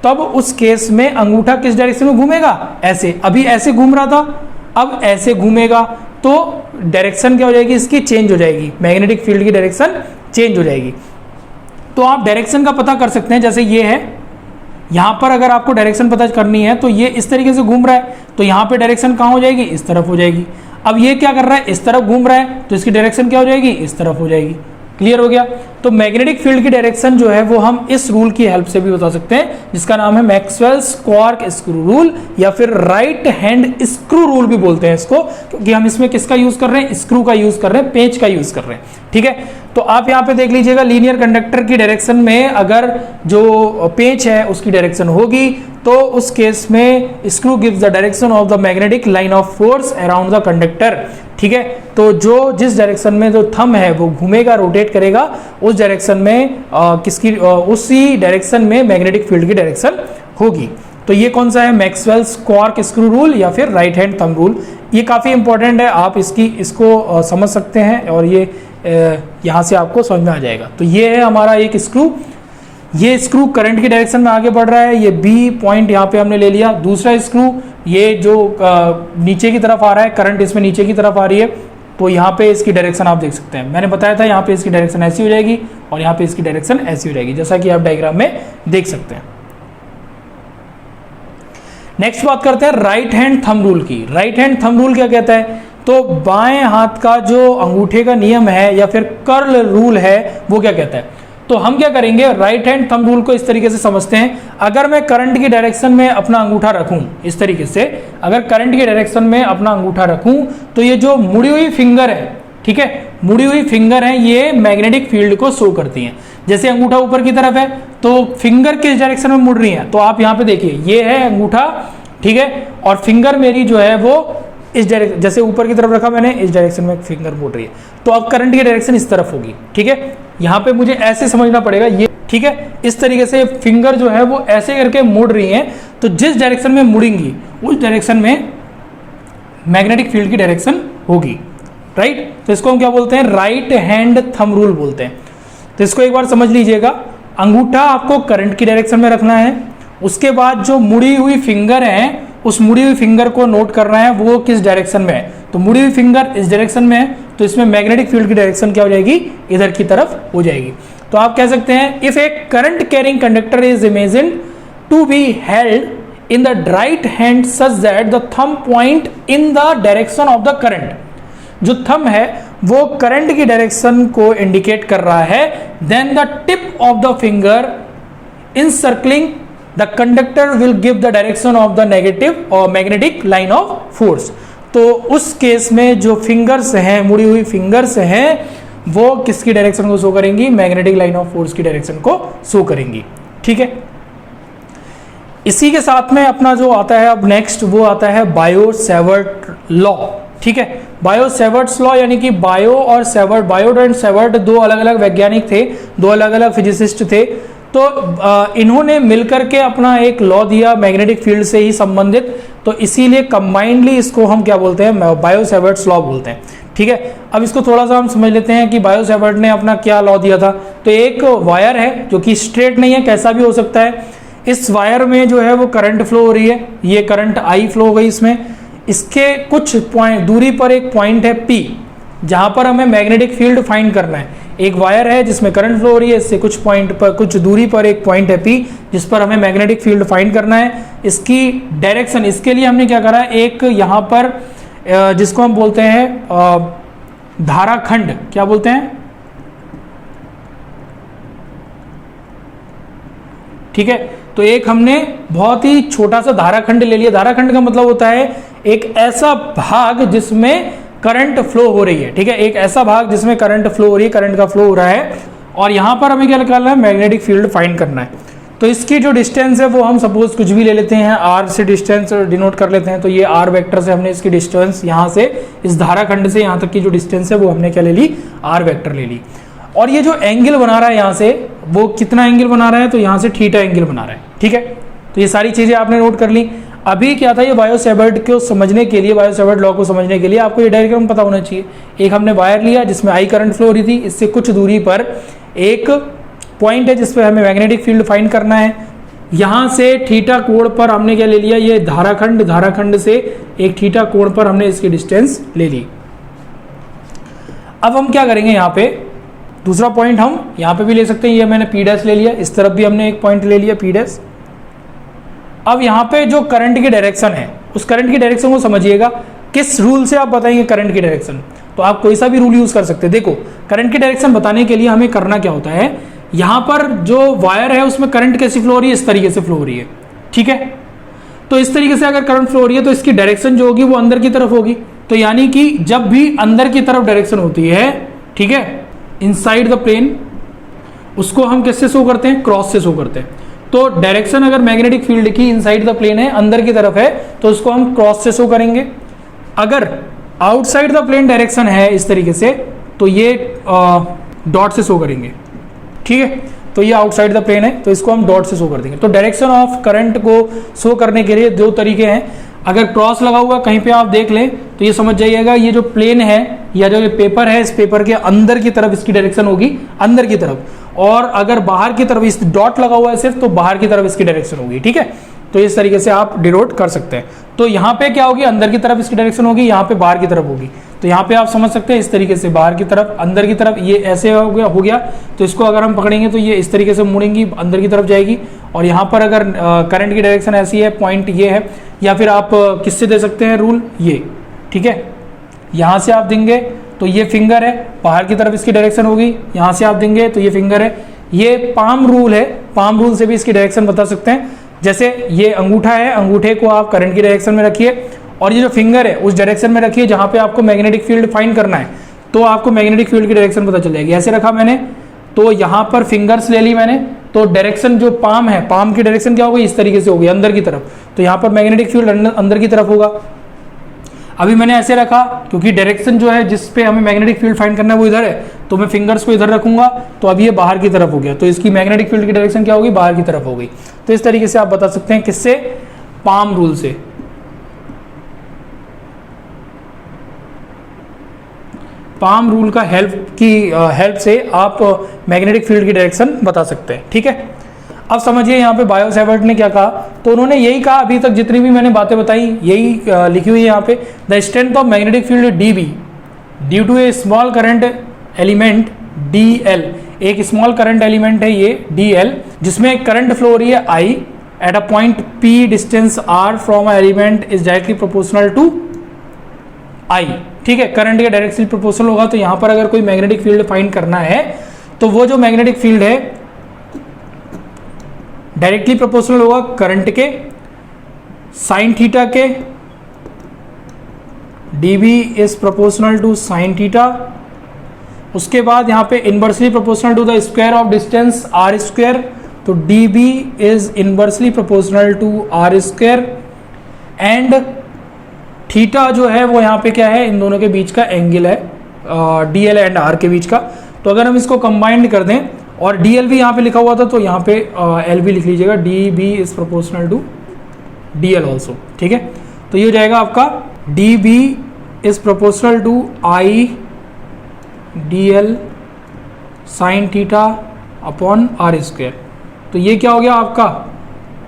तब उस केस में अंगूठा किस डायरेक्शन में घूमेगा, ऐसे। अभी ऐसे घूम रहा था, अब ऐसे घूमेगा तो डायरेक्शन क्या हो जाएगी, इसकी चेंज हो जाएगी, मैग्नेटिक फील्ड की डायरेक्शन चेंज हो जाएगी। तो आप डायरेक्शन का पता कर सकते हैं। जैसे ये है, यहां पर अगर आपको डायरेक्शन पता करनी है तो ये इस तरीके से घूम रहा है तो यहां पे डायरेक्शन कहां हो जाएगी, इस तरफ हो जाएगी। अब ये क्या कर रहा है, इस तरफ घूम रहा है तो इसकी डायरेक्शन क्या हो जाएगी, इस तरफ हो जाएगी। क्लियर हो गया। तो मैग्नेटिक फील्ड की डायरेक्शन जो है वो हम इस रूल की हेल्प से भी बता सकते हैं जिसका नाम है मैक्सवेल्स क्वार्क स्क्रू रूल या फिर राइट हैंड स्क्रू रूल भी बोलते हैं इसको, क्योंकि हम इसमें किसका यूज कर रहे हैं, स्क्रू का यूज कर रहे हैं, पेंच का यूज कर रहे हैं, ठीक है। तो आप यहाँ पे देख लीजिएगा, लीनियर कंडक्टर की डायरेक्शन में अगर जो पेंच है उसकी डायरेक्शन होगी तो उस केस में screw gives the direction of the magnetic line of force around the conductor, ठीक है। तो जो जिस डायरेक्शन में जो थंब है वो घूमेगा, रोटेट करेगा, उस डायरेक्शन में उसी डायरेक्शन में मैग्नेटिक फील्ड की डायरेक्शन होगी। तो ये कौन सा है, मैक्सवेल्स क्वार्क स्क्रू रूल या फिर राइट हैंड थंब रूल। ये काफी इंपॉर्टेंट है, आप इसको समझ सकते हैं और ये यहाँ से आपको समझ में आ जाएगा। तो ये है हमारा एक स्क्रू, ये स्क्रू करंट की डायरेक्शन में आगे बढ़ रहा है, ये बी पॉइंट यहाँ पे हमने ले लिया। दूसरा स्क्रू ये जो नीचे की तरफ आ रहा है, करंट इसमें नीचे की तरफ आ रही है, तो यहाँ पे इसकी डायरेक्शन आप देख सकते हैं। मैंने बताया था यहाँ पे इसकी डायरेक्शन ऐसी हो जाएगी और यहाँ पे इसकी डायरेक्शन ऐसी हो जाएगी, जैसा कि आप डायग्राम में देख सकते हैं। नेक्स्ट बात करते हैं राइट हैंड थंब रूल की। राइट हैंड थंब रूल क्या कहता है, तो बाएं हाथ का जो अंगूठे का नियम है या फिर कर्ल रूल है वो क्या कहता है। तो हम क्या करेंगे, राइट हैंड थंब रूल को इस तरीके से समझते हैं। अगर मैं करंट की डायरेक्शन में अपना अंगूठा रखूं इस तरीके से, अगर करंट की डायरेक्शन में अपना अंगूठा रखूं तो ये जो मुड़ी हुई फिंगर है, ठीक है, मुड़ी हुई फिंगर है, ये मैग्नेटिक फील्ड को शो करती हैं। जैसे अंगूठा ऊपर की तरफ है तो फिंगर किस डायरेक्शन में मुड़ रही है, तो आप यहाँ पे देखिए, ये है अंगूठा, ठीक है, और फिंगर मेरी जो है वो इस डायरेक्शन, जैसे ऊपर की तरफ रखा मैंने, इस डायरेक्शन में फिंगर मुड़ रही है, तो अब करंट की डायरेक्शन इस तरफ होगी, ठीक है। यहाँ पे मुझे ऐसे समझना पड़ेगा, ये ठीक है, इस तरीके से फिंगर जो है वो ऐसे करके मुड़ रही है, तो जिस डायरेक्शन में मुड़ेंगी उस डायरेक्शन में मैग्नेटिक फील्ड की डायरेक्शन होगी, राइट। तो इसको हम क्या बोलते हैं, राइट हैंड थंब रूल बोलते हैं। तो इसको एक बार समझ लीजिएगा, अंगूठा आपको करंट की डायरेक्शन में रखना है, उसके बाद जो मुड़ी हुई फिंगर है उस मुड़ी हुई फिंगर को नोट करना है वो किस डायरेक्शन में है। तो मुड़ी हुई फिंगर इस डायरेक्शन में है तो इसमें मैग्नेटिक फील्ड की डायरेक्शन क्या हो जाएगी, इधर की तरफ हो जाएगी। तो आप कह सकते हैं, if a current carrying conductor is imagined to be held in the right hand such that the thumb point in the direction of the current. जो थंब है वो करंट की डायरेक्शन को इंडिकेट कर रहा है। Then the tip of the finger encircling the conductor will give the direction of the negative or magnetic line of force। तो उस केस में जो फिंगर्स हैं, मुड़ी हुई फिंगर्स हैं, वो किसकी डायरेक्शन को शो करेंगी? मैग्नेटिक लाइन ऑफ फोर्स की डायरेक्शन को शो करेंगी। ठीक है, इसी के साथ में अपना जो आता है अब नेक्स्ट, वो आता है बायो सेवर्ट लॉ। ठीक है, बायो सेवर्ट्स लॉ यानी कि बायो और सेवर्ट, बायो एंड सेवर्ट दो अलग अलग वैज्ञानिक थे, दो अलग अलग फिजिसिस्ट थे। तो इन्होंने मिलकर के अपना एक लॉ दिया मैग्नेटिक फील्ड से ही संबंधित, तो इसीलिए कंबाइंडली इसको हम क्या बोलते हैं? बायो सेवर्ट्स लॉ बोलते हैं। ठीक है, अब इसको थोड़ा सा हम समझ लेते हैं कि बायो सेवर्ट ने अपना क्या लॉ दिया था। तो एक वायर है जो कि स्ट्रेट नहीं है, कैसा भी हो सकता है। इस वायर में जो है वो करंट फ्लो हो रही है, ये करंट आई फ्लो हो गई इसमें। इसके कुछ पॉइंट दूरी पर एक पॉइंट है P, जहां पर हमें मैग्नेटिक फील्ड फाइंड करना है। एक वायर है जिसमें करंट फ्लो हो रही है, इससे कुछ पॉइंट पर, कुछ दूरी पर एक पॉइंट है P, जिस पर हमें मैग्नेटिक फील्ड फाइंड करना है। इसकी डायरेक्शन, इसके लिए हमने क्या करा, एक यहाँ पर जिसको हम बोलते हैं धाराखंड, क्या बोलते हैं? ठीक है, तो एक हमने बहुत ही छोटा सा धाराखंड ले लिया। धाराखंड का मतलब होता है एक ऐसा भाग जिसमें करंट फ्लो हो रही है। ठीक है, एक ऐसा भाग जिसमें करंट फ्लो हो रही है, करंट का फ्लो हो रहा है, और यहां पर हमें क्या निकालना है? मैग्नेटिक फील्ड फाइंड करना है। तो इसकी जो डिस्टेंस है वो हम सपोज कुछ भी ले लेते हैं, r से डिस्टेंस डिनोट कर लेते हैं। तो ये r वेक्टर से हमने इसकी डिस्टेंस यहां से, इस धाराखंड से यहां तक की जो डिस्टेंस है वो हमने क्या ले ली? r वेक्टर ले ली। और ये जो एंगल बना रहा है यहां से, वो कितना एंगल बना रहा है? तो यहां से थीटा एंगल बना रहा है। ठीक है, तो ये सारी चीजें आपने नोट कर ली। अभी क्या था, ये बायो सेवर्ट को समझने के लिए, बायो सेवर्ट लॉ को समझने के लिए आपको ये डायग्राम पता होना चाहिए। एक हमने वायर लिया जिसमें आई करंट फ्लो हो रही थी, इससे कुछ दूरी पर एक पॉइंट है जिस पर हमें मैग्नेटिक फील्ड फाइंड करना है। यहां से थीटा कोण पर हमने क्या ले लिया? ये धाराखंड, धाराखंड से एक थीटा कोण पर हमने इसकी डिस्टेंस ले ली। अब हम क्या करेंगे, यहाँ पे दूसरा पॉइंट हम यहाँ पे भी ले सकते हैं। ये मैंने P डैश ले लिया, इस तरफ भी हमने एक पॉइंट ले लिया P डैश। अब यहाँ पे जो करंट की डायरेक्शन है, उस करंट की डायरेक्शन को समझिएगा। किस रूल से आप बताएंगे करंट की डायरेक्शन? तो आप कोई सा भी रूल यूज कर सकते हैं। देखो, करंट की डायरेक्शन बताने के लिए हमें करना क्या होता है, यहाँ पर जो वायर है उसमें करंट कैसी फ्लो हो रही है? इस तरीके से फ्लो हो रही है। ठीक है, तो इस तरीके से अगर करंट फ्लो हो रही है तो इसकी डायरेक्शन जो होगी वो अंदर की तरफ होगी। तो यानी कि जब भी अंदर की तरफ डायरेक्शन होती है, ठीक है, इनसाइड द प्लेन, उसको हम किससे शो करते हैं? क्रॉस से शो करते हैं। तो डायरेक्शन अगर मैग्नेटिक फील्ड की इनसाइड द प्लेन है, अंदर की तरफ है, तो उसको हम क्रॉस से शो करेंगे। अगर आउटसाइड द प्लेन डायरेक्शन है इस तरीके से, तो ये डॉट से शो करेंगे। ठीक है, तो ये आउटसाइड द प्लेन है, तो इसको हम डॉट से शो कर देंगे। तो डायरेक्शन ऑफ करंट को शो करने के लिए दो तरीके हैं। अगर क्रॉस लगा हुआ कहीं पे आप देख लें तो ये समझ जाइएगा, ये जो प्लेन है या जो ये पेपर है, इस पेपर के अंदर की तरफ इसकी डायरेक्शन होगी, अंदर की तरफ। और अगर बाहर की तरफ इस डॉट लगा हुआ है सिर्फ, तो बाहर की तरफ इसकी डायरेक्शन होगी। ठीक है, तो इस तरीके से आप डिनोट कर सकते हैं। तो यहाँ पे क्या होगी? अंदर की तरफ इसकी डायरेक्शन होगी, यहाँ पे बाहर की तरफ होगी। तो यहाँ पे आप समझ सकते हैं इस तरीके से, बाहर की तरफ, अंदर की तरफ, ये ऐसे हो गया। तो इसको अगर हम पकड़ेंगे तो ये इस तरीके से मुड़ेंगी, अंदर की तरफ जाएगी। और यहाँ पर अगर करंट की डायरेक्शन ऐसी है, पॉइंट ये है, या फिर आप किससे दे सकते हैं रूल? ये। ठीक है, यहाँ से आप देंगे तो ये फिंगर है, बाहर की तरफ इसकी डायरेक्शन होगी। यहाँ से आप देंगे तो ये फिंगर है। ये पाम रूल है, पाम रूल से भी इसकी डायरेक्शन बता सकते हैं। जैसे ये अंगूठा है, अंगूठे को आप करंट की डायरेक्शन में रखिए, और ये जो फिंगर है उस डायरेक्शन में रखिए जहां पे आपको मैग्नेटिक फील्ड फाइंड करना है, तो आपको मैग्नेटिक फील्ड की डायरेक्शन पता चल जाएगी। ऐसे रखा मैंने, तो यहाँ पर फिंगर्स ले ली मैंने, तो डायरेक्शन जो पाम है, पाम की डायरेक्शन क्या होगी? इस तरीके से होगी, अंदर की तरफ। तो यहाँ पर मैग्नेटिक फील्ड अंदर की तरफ होगा। अभी मैंने ऐसे रखा क्योंकि डायरेक्शन जो है जिस पे हमें मैग्नेटिक फील्ड फाइंड करना है वो इधर है, तो मैं फिंगर्स को इधर रखूंगा, तो अब ये बाहर की तरफ हो गया। तो इसकी मैग्नेटिक फील्ड की डायरेक्शन क्या होगी? बाहर की तरफ हो गई। तो इस तरीके से आप बता सकते हैं, किससे? पाम रूल से। पाम रूल का हेल्प से आप मैग्नेटिक फील्ड की डायरेक्शन बता सकते हैं। ठीक है, अब समझिए यहाँ पे बायो सेवर्ट ने क्या कहा। तो उन्होंने यही कहा, अभी तक जितनी भी मैंने बातें बताई यही लिखी हुई है यहाँ पे। The strength of magnetic field DB due to a small current element DL, एक स्मॉल करंट एलिमेंट है ये DL, जिसमें करंट फ्लो हो रही है I, at a point P distance R from a element is directly proportional to I। ठीक है, current के डायरेक्टली प्रोपोर्शनल होगा। तो यहां पर अगर कोई मैग्नेटिक फील्ड फाइंड करना है तो वो जो मैग्नेटिक फील्ड है डायरेक्टली प्रोपोर्शनल होगा करंट के साइन थीटा के, dB is proportional to sine theta. उसके बाद यहां पे inversely proportional to the square of distance R square, तो dB is inversely proportional to R square. And theta जो है वो यहां पे क्या है, इन दोनों के बीच का एंगल है, DL एंड R के बीच का। तो अगर हम इसको कंबाइंड कर दें और DL भी यहाँ पे लिखा हुआ था तो यहाँ पे L भी लिख लीजिएगा, dB is proportional to DL also. ठीक है, तो ये हो जाएगा आपका dB is proportional to I DL sine theta upon R square. तो ये क्या हो गया आपका,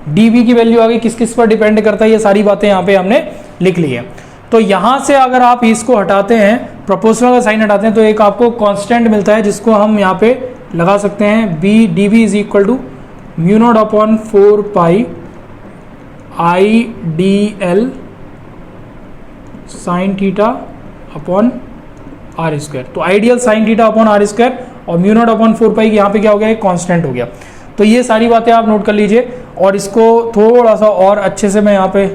dB की वैल्यू आ गई, किस किस पर डिपेंड करता है ये सारी बातें यहाँ पे हमने लिख ली है। तो यहाँ से अगर आप इसको हटाते हैं, प्रोपोर्शनल का साइन हटाते हैं, तो एक आपको कांस्टेंट मिलता है जिसको हम यहाँ पे लगा सकते हैं, dB is equal to mu naught upon 4 pi I DL sine theta upon R square. तो ideal sine theta upon R square और म्यू नॉट अपॉन 4 पाई यहाँ पे क्या हो गया, एक कांस्टेंट हो गया। तो ये सारी बातें आप नोट कर लीजिए और इसको थोड़ा सा और अच्छे से मैं यहाँ पे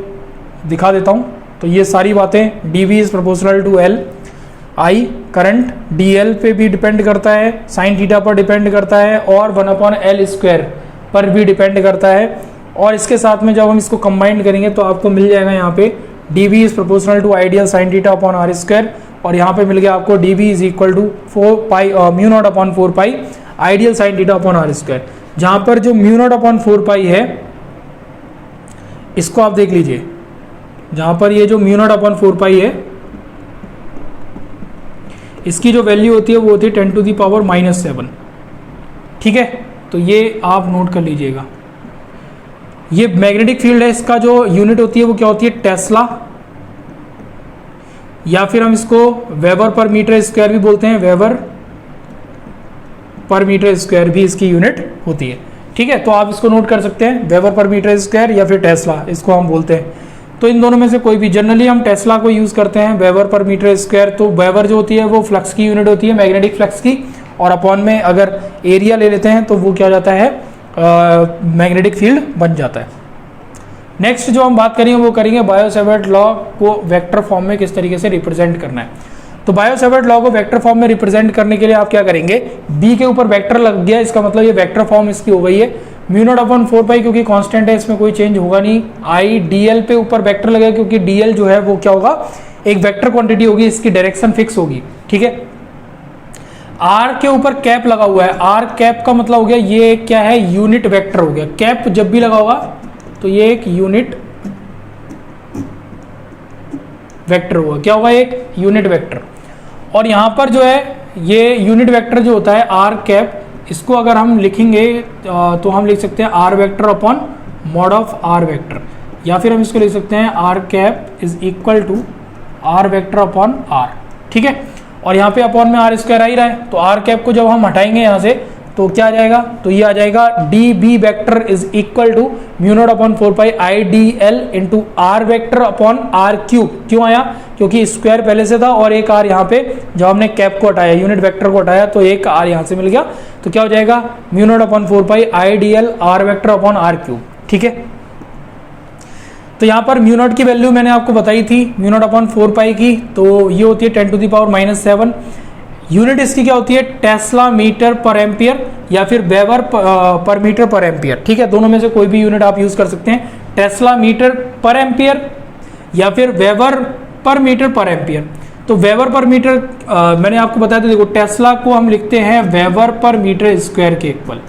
दिखा देता हूँ। तो ये सारी बातें, dB is proportional to L, I current DL पे भी डिपेंड करता है, साइन थीटा पर डिपेंड करता है और 1 अपॉन L स्क्वायर पर भी डिपेंड करता है। और इसके साथ में जब हम इसको कंबाइन करेंगे तो आपको मिल जाएगा यहाँ पे dB is proportional to I DL sine theta upon R square, और यहाँ पे मिल गया आपको dB is equal to 4 pi mu naught upon 4 pi I DL sine theta upon R square. जहाँ पर जो म्यू नॉट अपॉन 4 पाई है इसको आप देख लीजिए, जहाँ पर ये जो म्यू नॉट अपॉन 4 पाई है इसकी जो वैल्यू होती है वो होती है 10 टू दी पावर -7। ठीक है, तो ये आप नोट कर लीजिएगा। ये मैग्नेटिक फील्ड है, इसका जो यूनिट होती है वो क्या होती है, टेस्ला, या फिर हम इसको वेबर पर मीटर स्क्वायर भी बोलते हैं, वेबर पर मीटर स्क्वायर भी इसकी यूनिट होती है। ठीक है, तो आप इसको नोट कर सकते हैं, वेबर पर मीटर स्क्वायर या फिर टेस्ला इसको हम बोलते हैं। तो इन दोनों में से कोई भी, जनरली हम टेस्ला को यूज करते हैं, वेबर पर मीटर स्क्वायर। तो वेबर जो होती है वो फ्लक्स की यूनिट होती है, मैग्नेटिक फ्लक्स की, और अपॉन में अगर एरिया ले लेते हैं तो वो क्या हो जाता है, मैग्नेटिक फील्ड बन जाता है। नेक्स्ट जो हम बात करेंगे वो करेंगे बायो-सेवर्ट लॉ को वेक्टर फॉर्म में किस तरीके से रिप्रेजेंट करना है। तो बायो-सेवर्ट लॉ को वेक्टर फॉर्म में रिप्रेजेंट करने के लिए आप क्या करेंगे, बी के ऊपर वेक्टर लग गया, इसका मतलब ये वेक्टर फॉर्म इसकी हो गई है। म्यू नॉट अपॉन 4 पाई क्योंकि कांस्टेंट है, इसमें कोई चेंज होगा नहीं। आई DL पे ऊपर वेक्टर लगेगा क्योंकि DL जो है वो क्या होगा, एक वेक्टर क्वांटिटी होगी, इसकी डायरेक्शन फिक्स होगी। ठीक है, R के ऊपर कैप लगा हुआ है, R कैप का मतलब हो गया ये क्या है, यूनिट वेक्टर हो गया। कैप जब भी लगा होगा तो ये एक यूनिट वेक्टर होगा, क्या होगा, एक यूनिट वेक्टर। और यहां पर जो है ये यूनिट वेक्टर जो होता है R कैप, इसको अगर हम लिखेंगे तो हम लिख सकते हैं R vector upon mod of R vector, या फिर हम इसको लिख सकते हैं R cap is equal to R vector upon R। ठीक है, और यहाँ पे अपॉन में R स्क्वायर आ ही रहा है, तो R कैप को जब हम हटाएंगे यहाँ से तो क्या आ जाएगा, तो ये आ जाएगा DB vector is equal to mu naught upon 4 pi IDL into R vector upon R cube. क्यों आया, क्योंकि स्क्वायर पहले से था और एक R यहाँ पे जब हमने कैप को हटाया, यूनिट वेक्टर को हटाया, तो एक R यहाँ से मिल गया, तो क्या हो जाएगा, mu naught upon 4 pi IDL R vector upon R cube. ठीक है, तो यहाँ पर म्यू नॉट की वैल्यू मैंने आपको बताई थी, म्यू नॉट अपॉन 4 पाई की, तो ये होती है 10 टू दी पावर -7। यूनिट इसकी क्या होती है, टेस्ला मीटर पर एम्पियर या फिर वेबर पर मीटर पर एम्पियर। ठीक है, दोनों में से कोई भी यूनिट आप यूज कर सकते हैं, टेस्ला मीटर पर एम्पियर या फिर वेबर पर मीटर पर एम्पियर। तो वेबर पर मीटर मैंने आपको बताया था, देखो टेस्ला को हम लिखते हैं वेबर पर मीटर स्क्वायर के इक्वल।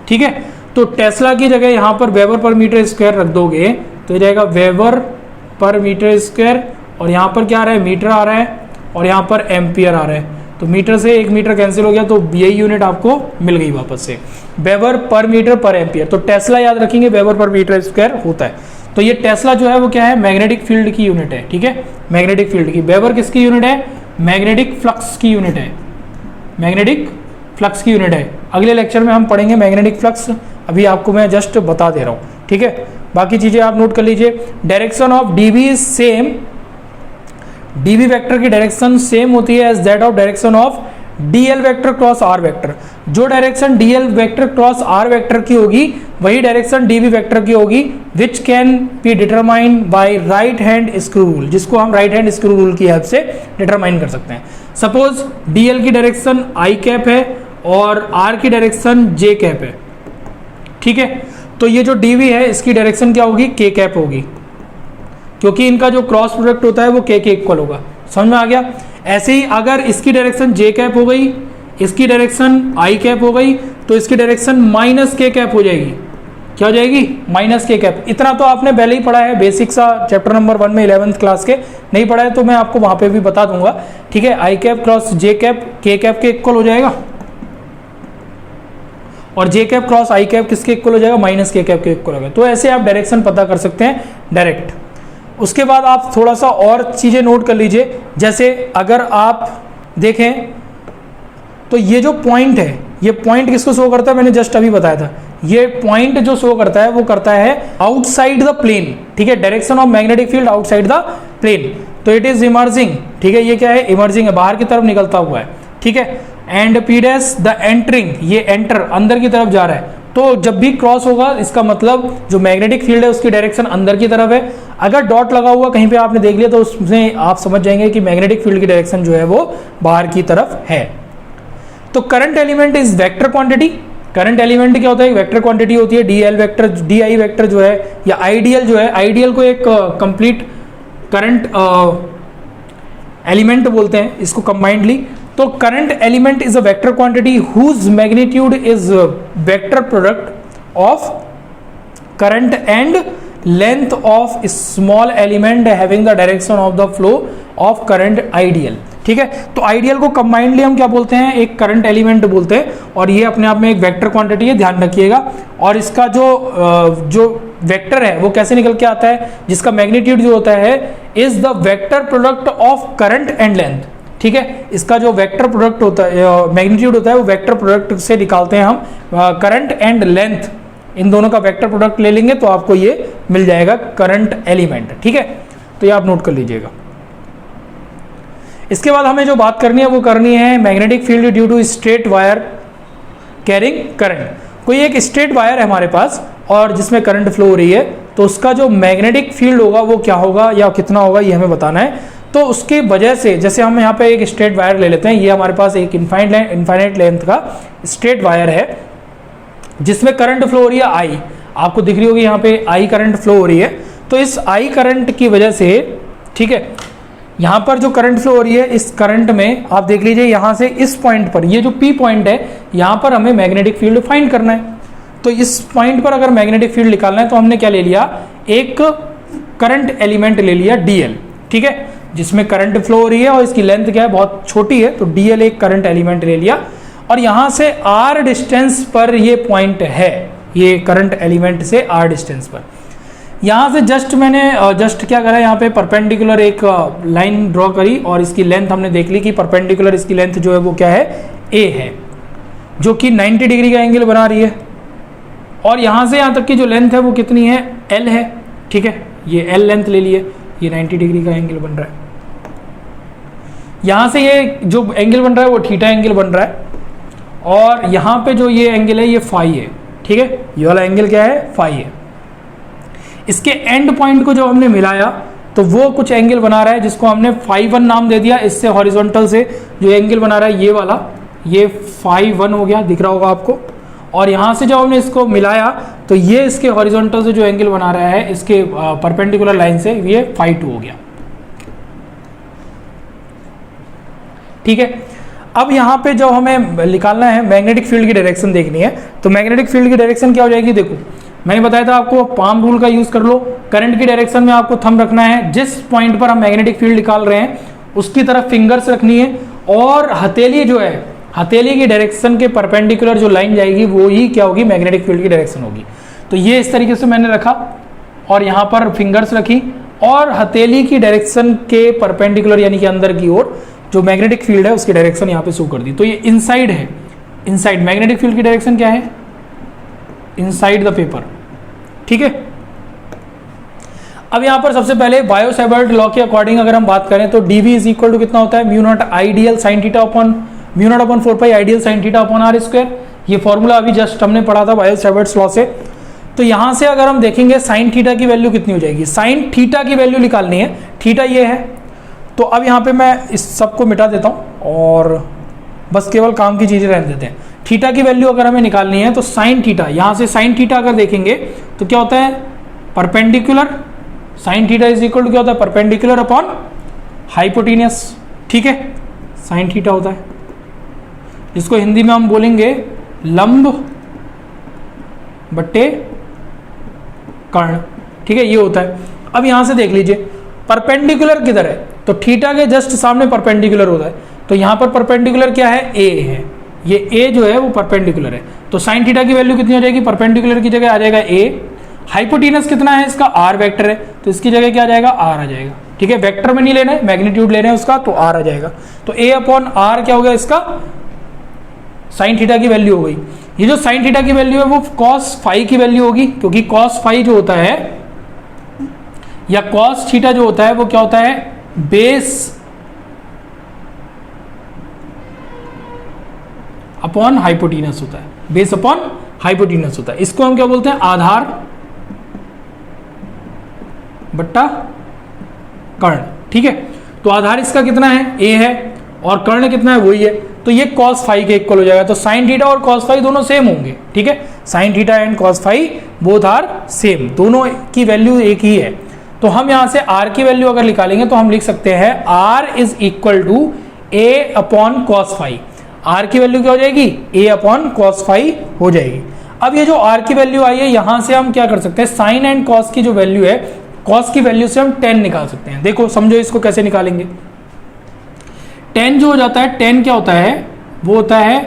ठीक है, तो टेस्ला की जगह यहाँ पर वेबर पर मीटर स्क्वायर रख दोगे तो जाएगा वेबर पर मीटर स्क्वायर, और यहाँ पर क्या आ रहा है, मीटर आ रहा है, और यहाँ पर एम्पियर आ रहा है, तो मीटर से एक मीटर कैंसिल हो गया, तो यही यूनिट आपको मिल गई वापस से, वेबर पर मीटर पर एम्पियर। तो टेस्ला याद रखेंगे, वेबर पर मीटर स्क्वायर होता है। तो ये टेस्ला जो है वो क्या है, मैग्नेटिक फील्ड की यूनिट है। ठीक है, मैग्नेटिक फील्ड की। वेबर किसकी यूनिट है, मैग्नेटिक फ्लक्स की यूनिट है, मैग्नेटिक फ्लक्स की यूनिट है। अगले लेक्चर में हम पढ़ेंगे मैग्नेटिक फ्लक्स, अभी आपको मैं जस्ट बता दे रहा हूँ। ठीक है, बाकी चीजें आप नोट कर लीजिए। Direction of dB is same, dB vector की डायरेक्शन सेम होती है as that of direction of DL vector cross R vector. जो direction DL vector cross R vector की होगी वही डायरेक्शन डीबी वेक्टर की होगी, which can be determined by right hand screw rule, जिसको हम राइट हैंड स्क्रू रूल की help से डिटरमाइन कर सकते हैं। सपोज डीएल की डायरेक्शन आई कैप है और आर की डायरेक्शन जे कैप है, ठीक है, तो ये जो डीवी है इसकी डायरेक्शन क्या होगी, के कैप होगी, क्योंकि इनका जो क्रॉस प्रोडक्ट होता है वो के इक्वल होगा। समझ में आ गया। ऐसे ही अगर इसकी डायरेक्शन जे कैप हो गई, इसकी डायरेक्शन आई कैप हो गई, तो इसकी डायरेक्शन माइनस के कैप हो जाएगी। क्या हो जाएगी, माइनस के कैप। इतना तो आपने पहले ही पढ़ा है, बेसिक सा चैप्टर नंबर 1 में 11th क्लास के। नहीं पढ़ा है तो मैं आपको वहां पे भी बता दूंगा, ठीक है। आई कैप क्रॉस जे कैप के कैप के इक्वल हो जाएगा, और जे कैप क्रॉस आई कैप किसके इक्वल हो जाएगा, माइनस के कैप के इक्वल होगा। तो ऐसे आप डायरेक्शन पता कर सकते हैं डायरेक्ट। उसके बाद आप थोड़ा सा और चीजें नोट कर लीजिए, जैसे अगर आप देखें तो ये जो पॉइंट है, ये पॉइंट किसको शो करता है, मैंने जस्ट अभी बताया था। ये पॉइंट जो शो करता है वो करता है आउटसाइड द प्लेन, ठीक है, direction of magnetic field outside the plane. तो इट इज इमर्जिंग, ठीक है, ये क्या है, इमर्जिंग है, बाहर की तरफ निकलता हुआ है, ठीक है। And P dash the entering, ये एंटर अंदर की तरफ जा रहा है। तो जब भी क्रॉस होगा इसका मतलब जो मैग्नेटिक फील्ड है उसकी डायरेक्शन अंदर की तरफ है। अगर डॉट लगा हुआ कहीं पे आपने देख लिया तो उसमें आप समझ जाएंगे कि मैग्नेटिक फील्ड की डायरेक्शन जो है वो बाहर की तरफ है। तो current element is vector quantity. Current element क्या होता है, वेक्टर क्वांटिटी होती है। DL vector, D I vector जो है, या आइडियल जो है, आइडियल को एक कंप्लीट करंट एलिमेंट बोलते हैं इसको कंबाइंडली। तो current element is a vector quantity whose magnitude is vector product of current and length of small element having the direction of the flow of current I DL, ठीक है। तो ideal को combinedly हम क्या बोलते हैं, एक करंट एलिमेंट बोलते हैं, और ये अपने आप में एक वेक्टर क्वांटिटी है, ध्यान रखिएगा। और इसका जो वेक्टर है वो कैसे निकल के आता है, जिसका मैग्नीट्यूड जो होता है is the vector product of current and length, ठीक है। इसका जो वेक्टर प्रोडक्ट होता है, मैग्नीट्यूड होता है, वो वेक्टर प्रोडक्ट से निकालते हैं हम करंट एंड लेंथ, इन दोनों का वेक्टर प्रोडक्ट ले लेंगे तो आपको ये मिल जाएगा करंट एलिमेंट, ठीक है। तो ये आप नोट कर लीजिएगा। इसके बाद हमें जो बात करनी है वो करनी है magnetic field due to straight wire carrying current. कोई एक स्ट्रेट वायर है हमारे पास और जिसमें करंट फ्लो हो रही है, तो उसका जो मैग्नेटिक फील्ड होगा वो क्या होगा या कितना होगा ये हमें बताना है। तो उसके वजह से, जैसे हम यहाँ पे एक स्ट्रेट वायर ले लेते हैं, ये हमारे पास एक इनफाइनाइट लेंथ का स्ट्रेट वायर है जिसमें करंट फ्लो हो रही है आई, आपको दिख रही होगी यहाँ पे आई करंट फ्लो हो रही है। तो इस आई करंट की वजह से, ठीक है, यहाँ पर जो करंट फ्लो हो रही है, इस करंट में आप देख लीजिए यहाँ से इस पॉइंट पर, ये जो पी पॉइंट है, यहाँ पर हमें मैग्नेटिक फील्ड फाइंड करना है। तो इस पॉइंट पर अगर मैग्नेटिक फील्ड निकालना है तो हमने क्या ले लिया, एक करंट एलिमेंट ले लिया डीएल, ठीक है, जिसमें करंट फ्लो हो रही है और इसकी लेंथ क्या है, बहुत छोटी है, तो डीएल एक करंट एलिमेंट ले लिया। और यहां से आर डिस्टेंस पर ये पॉइंट है, ये करंट एलिमेंट से आर डिस्टेंस पर। यहां से जस्ट मैंने क्या करा, यहाँ पे परपेंडिकुलर एक लाइन ड्रॉ करी और इसकी लेंथ हमने देख ली कि परपेंडिकुलर इसकी लेंथ जो है वो क्या है, ए है, जो कि 90 डिग्री का एंगल बना रही है। और यहां से यहां तक की जो लेंथ है वो कितनी है, एल है, ठीक है, ये एल लेंथ ले लिए, ये 90 डिग्री का एंगल बन रहा है। यहां से ये जो एंगल बन रहा है वो थीटा एंगल बन रहा है, और यहां पे जो ये एंगल है ये फाई है, ठीक है, ये वाला एंगल क्या है, फाई है। इसके एंड पॉइंट को जो हमने मिलाया तो वो कुछ एंगल बना रहा है जिसको हमने फाई 1 नाम दे दिया। इससे हॉरिजॉन्टल से जो एंगल बना रहा है ये वाला, ये फाई 1 हो गया, दिख रहा होगा आपको। और यहां से जब हमने इसको मिलाया तो ये इसके हॉरिजॉन्टल से जो एंगल बना रहा है इसके परपेंडिकुलर लाइन से, ये फाई 2 हो गया, ठीक है। अब यहाँ पे जो हमें निकालना है, मैग्नेटिक फील्ड की डायरेक्शन देखनी है, तो मैग्नेटिक फील्ड की डायरेक्शन क्या हो जाएगी, देखो मैंने बताया था आपको, पाम रूल का यूज कर लो। करंट की डायरेक्शन में आपको थंब रखना है, जिस पॉइंट पर हम मैग्नेटिक फील्ड निकाल रहे हैं उसकी तरफ फिंगर्स रखनी है, और हथेली जो है, हथेली की डायरेक्शन के परपेंडिकुलर जो लाइन जाएगी वो ही क्या होगी, मैग्नेटिक फील्ड की डायरेक्शन होगी। तो ये इस तरीके से मैंने रखा और यहाँ पर फिंगर्स रखी, और हथेली की डायरेक्शन के परपेंडिकुलर यानी कि अंदर की ओर जो मैग्नेटिक फील्ड है उसकी डायरेक्शन यहाँ पे शो कर दी। तो ये इनसाइड है, इनसाइड मैग्नेटिक फील्ड की डायरेक्शन क्या है, इनसाइड द पेपर, ठीक है। अब यहां पर सबसे पहले बायो-सेवर्ट लॉ के अकॉर्डिंग अगर हम बात करें तो dv इज इक्वल टू कितना होता है, mu naught I DL sine theta upon mu naught upon 4 pi I DL sine theta upon R square. ये फॉर्मूला अभी जस्ट हमने पढ़ा था बायो-सेवर्ट्स लॉ से। तो यहां से अगर हम देखेंगे साइन थीटा की वैल्यू कितनी हो जाएगी, साइन थीटा की वैल्यू निकालनी है, थीटा ये है। तो अब यहां पे मैं इस सबको मिटा देता हूं और बस केवल काम की चीजें रहने देते हैं। थीटा की वैल्यू अगर हमें निकालनी है तो साइन थीटा, यहां से साइन थीटा अगर देखेंगे तो क्या होता है, perpendicular, sine theta is equal to क्या होता है, परपेंडिकुलर अपॉन हाइपोटेन्यूस, ठीक है, साइन थीटा होता है, जिसको हिंदी में हम बोलेंगे लंब बट्टे कर्ण, ठीक है, ये होता है। अब यहां से देख लीजिए परपेंडिकुलर किधर है, तो थीटा के जस्ट सामने परपेंडिकुलर होता है, तो यहां पर परपेंडिकुलर क्या है, ए है, ये ए जो है वो परपेंडिकुलर है। तो साइन थीटा की वैल्यू कितनी हो जाएगी, परपेंडिकुलर की जगह आ जाएगा ए, हाइपोटेनस कितना है इसका, आर वेक्टर है, तो इसकी जगह क्या आ जाएगा, आर आ जाएगा, ठीक है, वेक्टर में नहीं लेना है, मैग्नीट्यूड लेना है उसका, तो आर आ जाएगा। तो ए अपॉन आर क्या हो गया इसका, साइन थीटा की वैल्यू हो गई। ये जो साइन थीटा की वैल्यू है वो कॉस फाई की वैल्यू होगी, क्योंकि कॉस फाई जो होता है या कॉस थीटा जो होता है वो क्या होता है, बेस अपॉन हाइपोटेनस होता है, बेस अपॉन हाइपोटेनस होता है। इसको हम क्या बोलते हैं, आधार बट्टा कर्ण, ठीक है। तो आधार इसका कितना है, ए है, और कर्ण कितना है, वही है, तो ये cos फाई के इक्वल हो जाएगा। तो साइन थीटा और cos फाई दोनों सेम होंगे, ठीक है, sine theta and cos phi both are same, दोनों की वैल्यू एक ही है। तो हम यहां से r की वैल्यू अगर निकालेंगे तो हम लिख सकते हैं r is equal to a upon cos phi. r की वैल्यू क्या हो जाएगी, a अपॉन cos फाई हो जाएगी। अब ये जो r की वैल्यू आई है, यहां से हम क्या कर सकते हैं, साइन एंड cos की जो वैल्यू है, cos की वैल्यू से हम tan निकाल सकते हैं। देखो समझो इसको कैसे निकालेंगे। tan जो हो जाता है, tan क्या होता है, वो होता है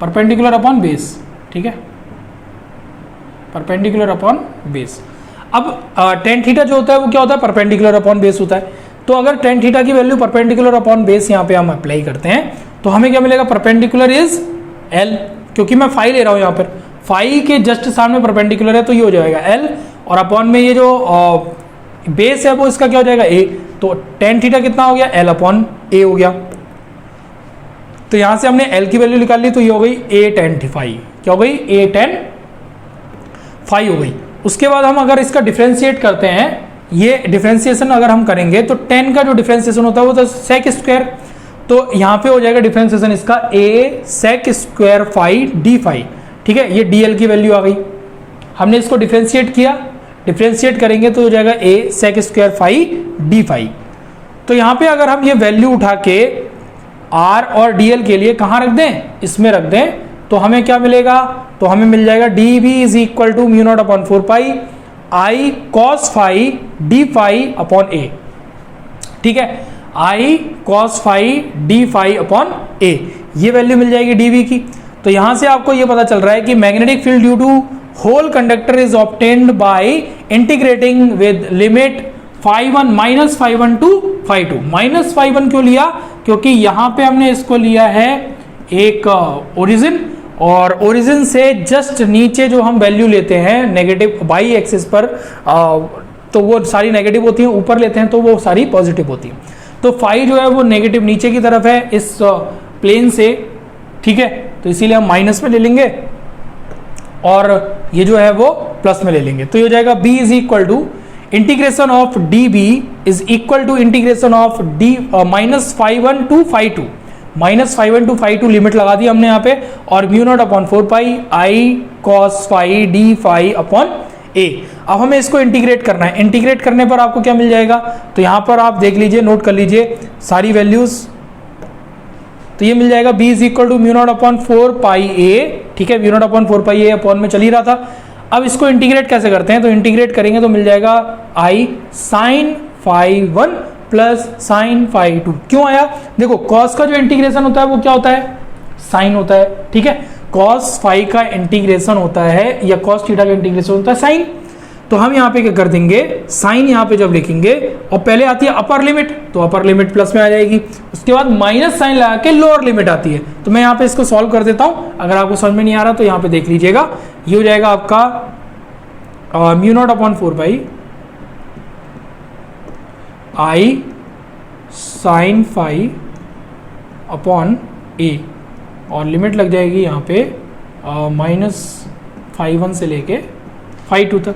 परपेंडिकुलर अपॉन बेस, ठीक है, परपेंडिकुलर अपॉन बेस। अब tan थीटा जो होता है वो क्या होता है, परपेंडिकुलर अपॉन बेस होता है। तो अगर tan थीटा की वैल्यू परपेंडिकुलर अपॉन बेस यहाँ पे हम अप्लाई करते हैं तो हमें क्या मिलेगा, परपेंडिकुलर इज l, क्योंकि मैं फाई ले रहा हूं यहाँ पर, फाई के जस्ट सामने परपेंडिकुलर है तो ये हो जाएगा l, और अपॉन में ये जो बेस है वो इसका क्या हो जाएगा, a, तो tan थीटा कितना हो गया, l अपॉन a हो गया। तो यहां से हमने l की वैल्यू निकाल ली, तो ये हो गई a tan फाई, क्या हो गई, a tan फाई हो गई। उसके बाद हम अगर इसका डिफरेंशिएट करते हैं, ये डिफरेंशिएशन अगर हम करेंगे तो tan का जो डिफरेंशिएशन होता है वो तो sec स्क्वायर, तो यहां पे हो जाएगा डिफरेंशिएशन इसका a sec square phi d phi, ठीक है, ये dl की वैल्यू आ गई। हमने इसको डिफरेंशिएट किया, डिफरेंशिएट करेंगे तो हो जाएगा a sec square phi d phi. तो यहां पे अगर हम ये वैल्यू उठा के r और dl के लिए कहां रख दें, इसमें रख दें, तो हमें क्या मिलेगा, तो हमें मिल जाएगा dv is equal to mu naught upon 4 pi i cos phi d phi upon a, ठीक है, i cos phi d phi upon a, ये वैल्यू मिल जाएगी dv की। तो यहां से आपको ये पता चल रहा है कि magnetic field due to whole conductor is obtained by integrating with limit φ1 minus φ1 to φ2। Minus φ1 क्यों लिया, क्योंकि यहां पे हमने इसको लिया है एक ओरिजिन, और ओरिजिन से जस्ट नीचे जो हम वैल्यू लेते हैं नेगेटिव बाई एक्सिस पर, तो वो सारी नेगेटिव होती है, ऊपर लेते हैं तो वो सारी पॉजिटिव होती है। तो फाई जो है वो नेगेटिव नीचे की तरफ है इस प्लेन से, ठीक है, तो इसीलिए हम माइनस में ले लेंगे और ये जो है वो प्लस में ले लेंगे। तो ये हो जाएगा b is equal to integration of db is equal to integration of d minus φ1 to φ2, minus φ1 to φ2 limit लगा दी हमने यहाँ पे, और mu naught upon 4 pi i cos phi d phi upon a। अब हमें इसको इंटीग्रेट करना है, इंटीग्रेट करने पर आपको क्या मिल जाएगा, तो यहाँ पर आप देख लीजिए, नोट कर लीजिए सारी वैल्यूज, तो ये मिल जाएगा b is equal to mu naught upon 4 pi a, ठीक है, mu naught upon 4 pi a upon में चल ही रहा था। अब इसको इंटीग्रेट कैसे करते हैं, तो इंटीग्रेट करेंगे तो मिल जाएगा i साइन φ1 प्लस साइन φ2। क्यों आया, देखो cos का जो इंटीग्रेशन होता है वो क्या होता है, साइन होता है, ठीक है, cos फाई का इंटीग्रेशन होता है या cos थीटा का इंटीग्रेशन होता है साइन। तो हम यहाँ पे क्या कर देंगे, साइन यहाँ पे जब लिखेंगे और पहले आती है अपर लिमिट, तो अपर लिमिट प्लस में आ जाएगी, उसके बाद माइनस साइन लगा के लोअर लिमिट आती है। तो मैं यहाँ पे इसको सॉल्व कर देता हूँ, अगर आपको समझ में नहीं आ रहा तो यहाँ पे देख लीजिएगा, ये हो जाएगा आपका म्यू नॉट अपॉन 4 पाई आई साइन फाई अपॉन ए, और लिमिट लग जाएगी यहाँ पे -φ1 से लेके φ2 तक।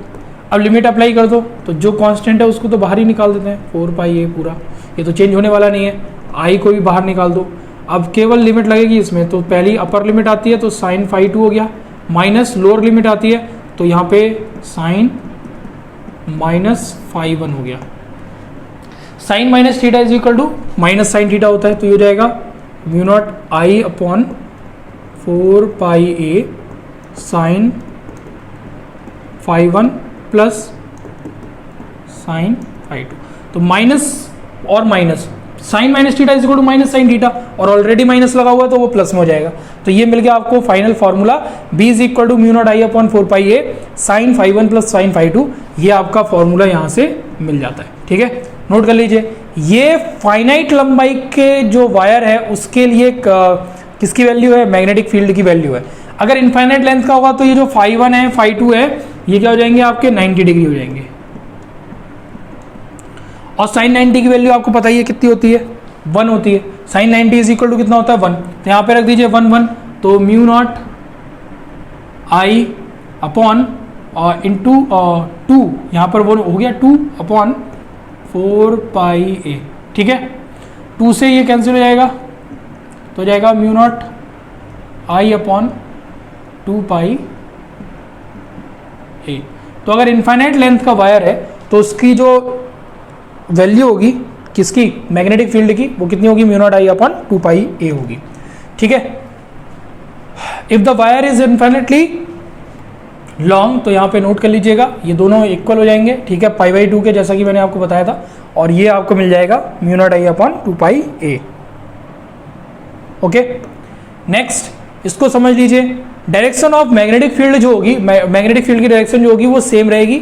अब लिमिट अप्लाई कर दो तो जो कांस्टेंट है उसको तो बाहर ही निकाल देते हैं, 4 पाई ए पूरा, ये तो चेंज होने वाला नहीं है। आई को भी बाहर निकाल दो, अब केवल लिमिट लगेगी इसमें, तो पहली अपर लिमिट आती है तो साइन φ2 हो गया, माइनस लोअर लिमिट आती है तो यहाँ पे साइन -φ1 हो गया। Sine minus theta is equal to minus sine theta होता है, तो ये हो जाएगा mu naught I upon 4 pi A sine φ1 plus sine φ2, तो माइनस और minus, sine minus theta is equal to minus sine theta, और ऑलरेडी माइनस लगा हुआ है तो वो प्लस में हो जाएगा। तो ये मिल गया आपको final formula, b is equal to mu naught I upon 4 pi A sine φ1 plus sine φ2, ये आपका फॉर्मूला यहाँ से मिल जाता है। ठीक है, नोट कर लीजिए। ये फाइनाइट लंबाई के जो वायर है उसके लिए किसकी वैल्यू है, मैग्नेटिक फील्ड की वैल्यू है। अगर इनफाइनाइट लेंथ का होगा तो ये जो φ1 है φ2 है ये क्या हो जाएंगे आपके 90 डिग्री हो जाएंगे, और साइन 90 की वैल्यू आपको पता ही है कितनी होती है, 1 होती है। साइन 90 इज इक्वल टू कितना होता है 1, तो यहाँ पे रख दीजिए 1 1, तो mu naught I upon into 2, यहाँ पर वो हो गया 2 अपॉन 4 पाई ए। ठीक है, 2 से ये कैंसिल हो जाएगा तो हो जाएगा म्यू नॉट आई अपॉन 2 पाई ए। तो अगर इनफाइनाइट लेंथ का वायर है तो उसकी जो वैल्यू होगी किसकी, मैग्नेटिक फील्ड की, वो कितनी होगी, म्यू नॉट आई अपॉन 2 पाई ए होगी। ठीक है, if the wire is infinitely long, तो यहाँ पे नोट कर लीजिएगा ये दोनों इक्वल हो जाएंगे। ठीक है, π/2 के, जैसा कि मैंने आपको बताया था, और ये आपको मिल जाएगा mu naught I upon 2 pi A. Okay, next इसको समझ लीजिए। डायरेक्शन ऑफ मैग्नेटिक फील्ड जो होगी, मैग्नेटिक फील्ड की डायरेक्शन जो होगी वो सेम रहेगी,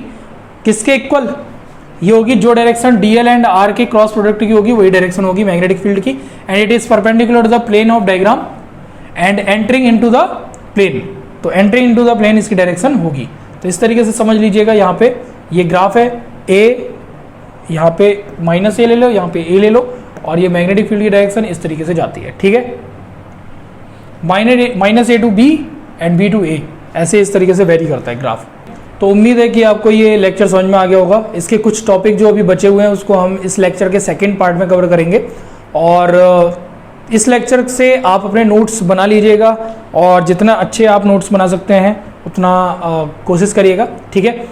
किसके इक्वल, ये होगी जो डायरेक्शन डीएल एंड आर के क्रॉस प्रोडक्ट की होगी वही डायरेक्शन होगी मैग्नेटिक फील्ड की, and it is perpendicular to the plane of diagram and entering into the plane, तो एंटरिंग इनटू द प्लेन इसकी डायरेक्शन होगी। तो इस तरीके से समझ लीजिएगा, यहाँ पे ये ग्राफ है, ए यहाँ पे -a ले लो, यहाँ पे a ले लो, और ये मैग्नेटिक फील्ड की डायरेक्शन इस तरीके से जाती है। ठीक है, -a to b and b to a, ऐसे इस तरीके से वेरी करता है ग्राफ। तो उम्मीद है कि आपको ये लेक्चर समझ में आ गया होगा। इसके कुछ टॉपिक जो अभी बचे हुए हैं उसको हम इस लेक्चर के सेकंड पार्ट में कवर करेंगे, और इस लेक्चर से आप अपने नोट्स बना लीजिएगा, और जितना अच्छे आप नोट्स बना सकते हैं उतना कोशिश करिएगा। ठीक है,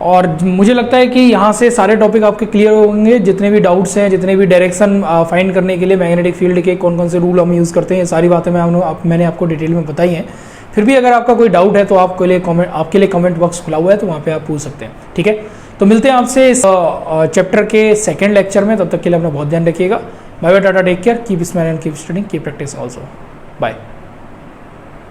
और मुझे लगता है कि यहाँ से सारे टॉपिक आपके क्लियर होंगे। जितने भी डाउट्स हैं, जितने भी डायरेक्शन फाइंड करने के लिए मैग्नेटिक फील्ड के कौन कौन से रूल हम यूज़ करते हैं, ये सारी बातें मैंने आपको डिटेल में बताई हैं। फिर भी अगर आपका कोई डाउट है तो आपके लिए कमेंट बॉक्स खुला हुआ है, तो वहाँ पे आप पूछ सकते हैं। ठीक है, तो मिलते हैं आपसे इस चैप्टर के सेकंड लेक्चर में। तब तक के लिए अपना बहुत ध्यान रखिएगा। Bye bye, tata, take care, keep smiling, keep studying, keep practice also. Bye.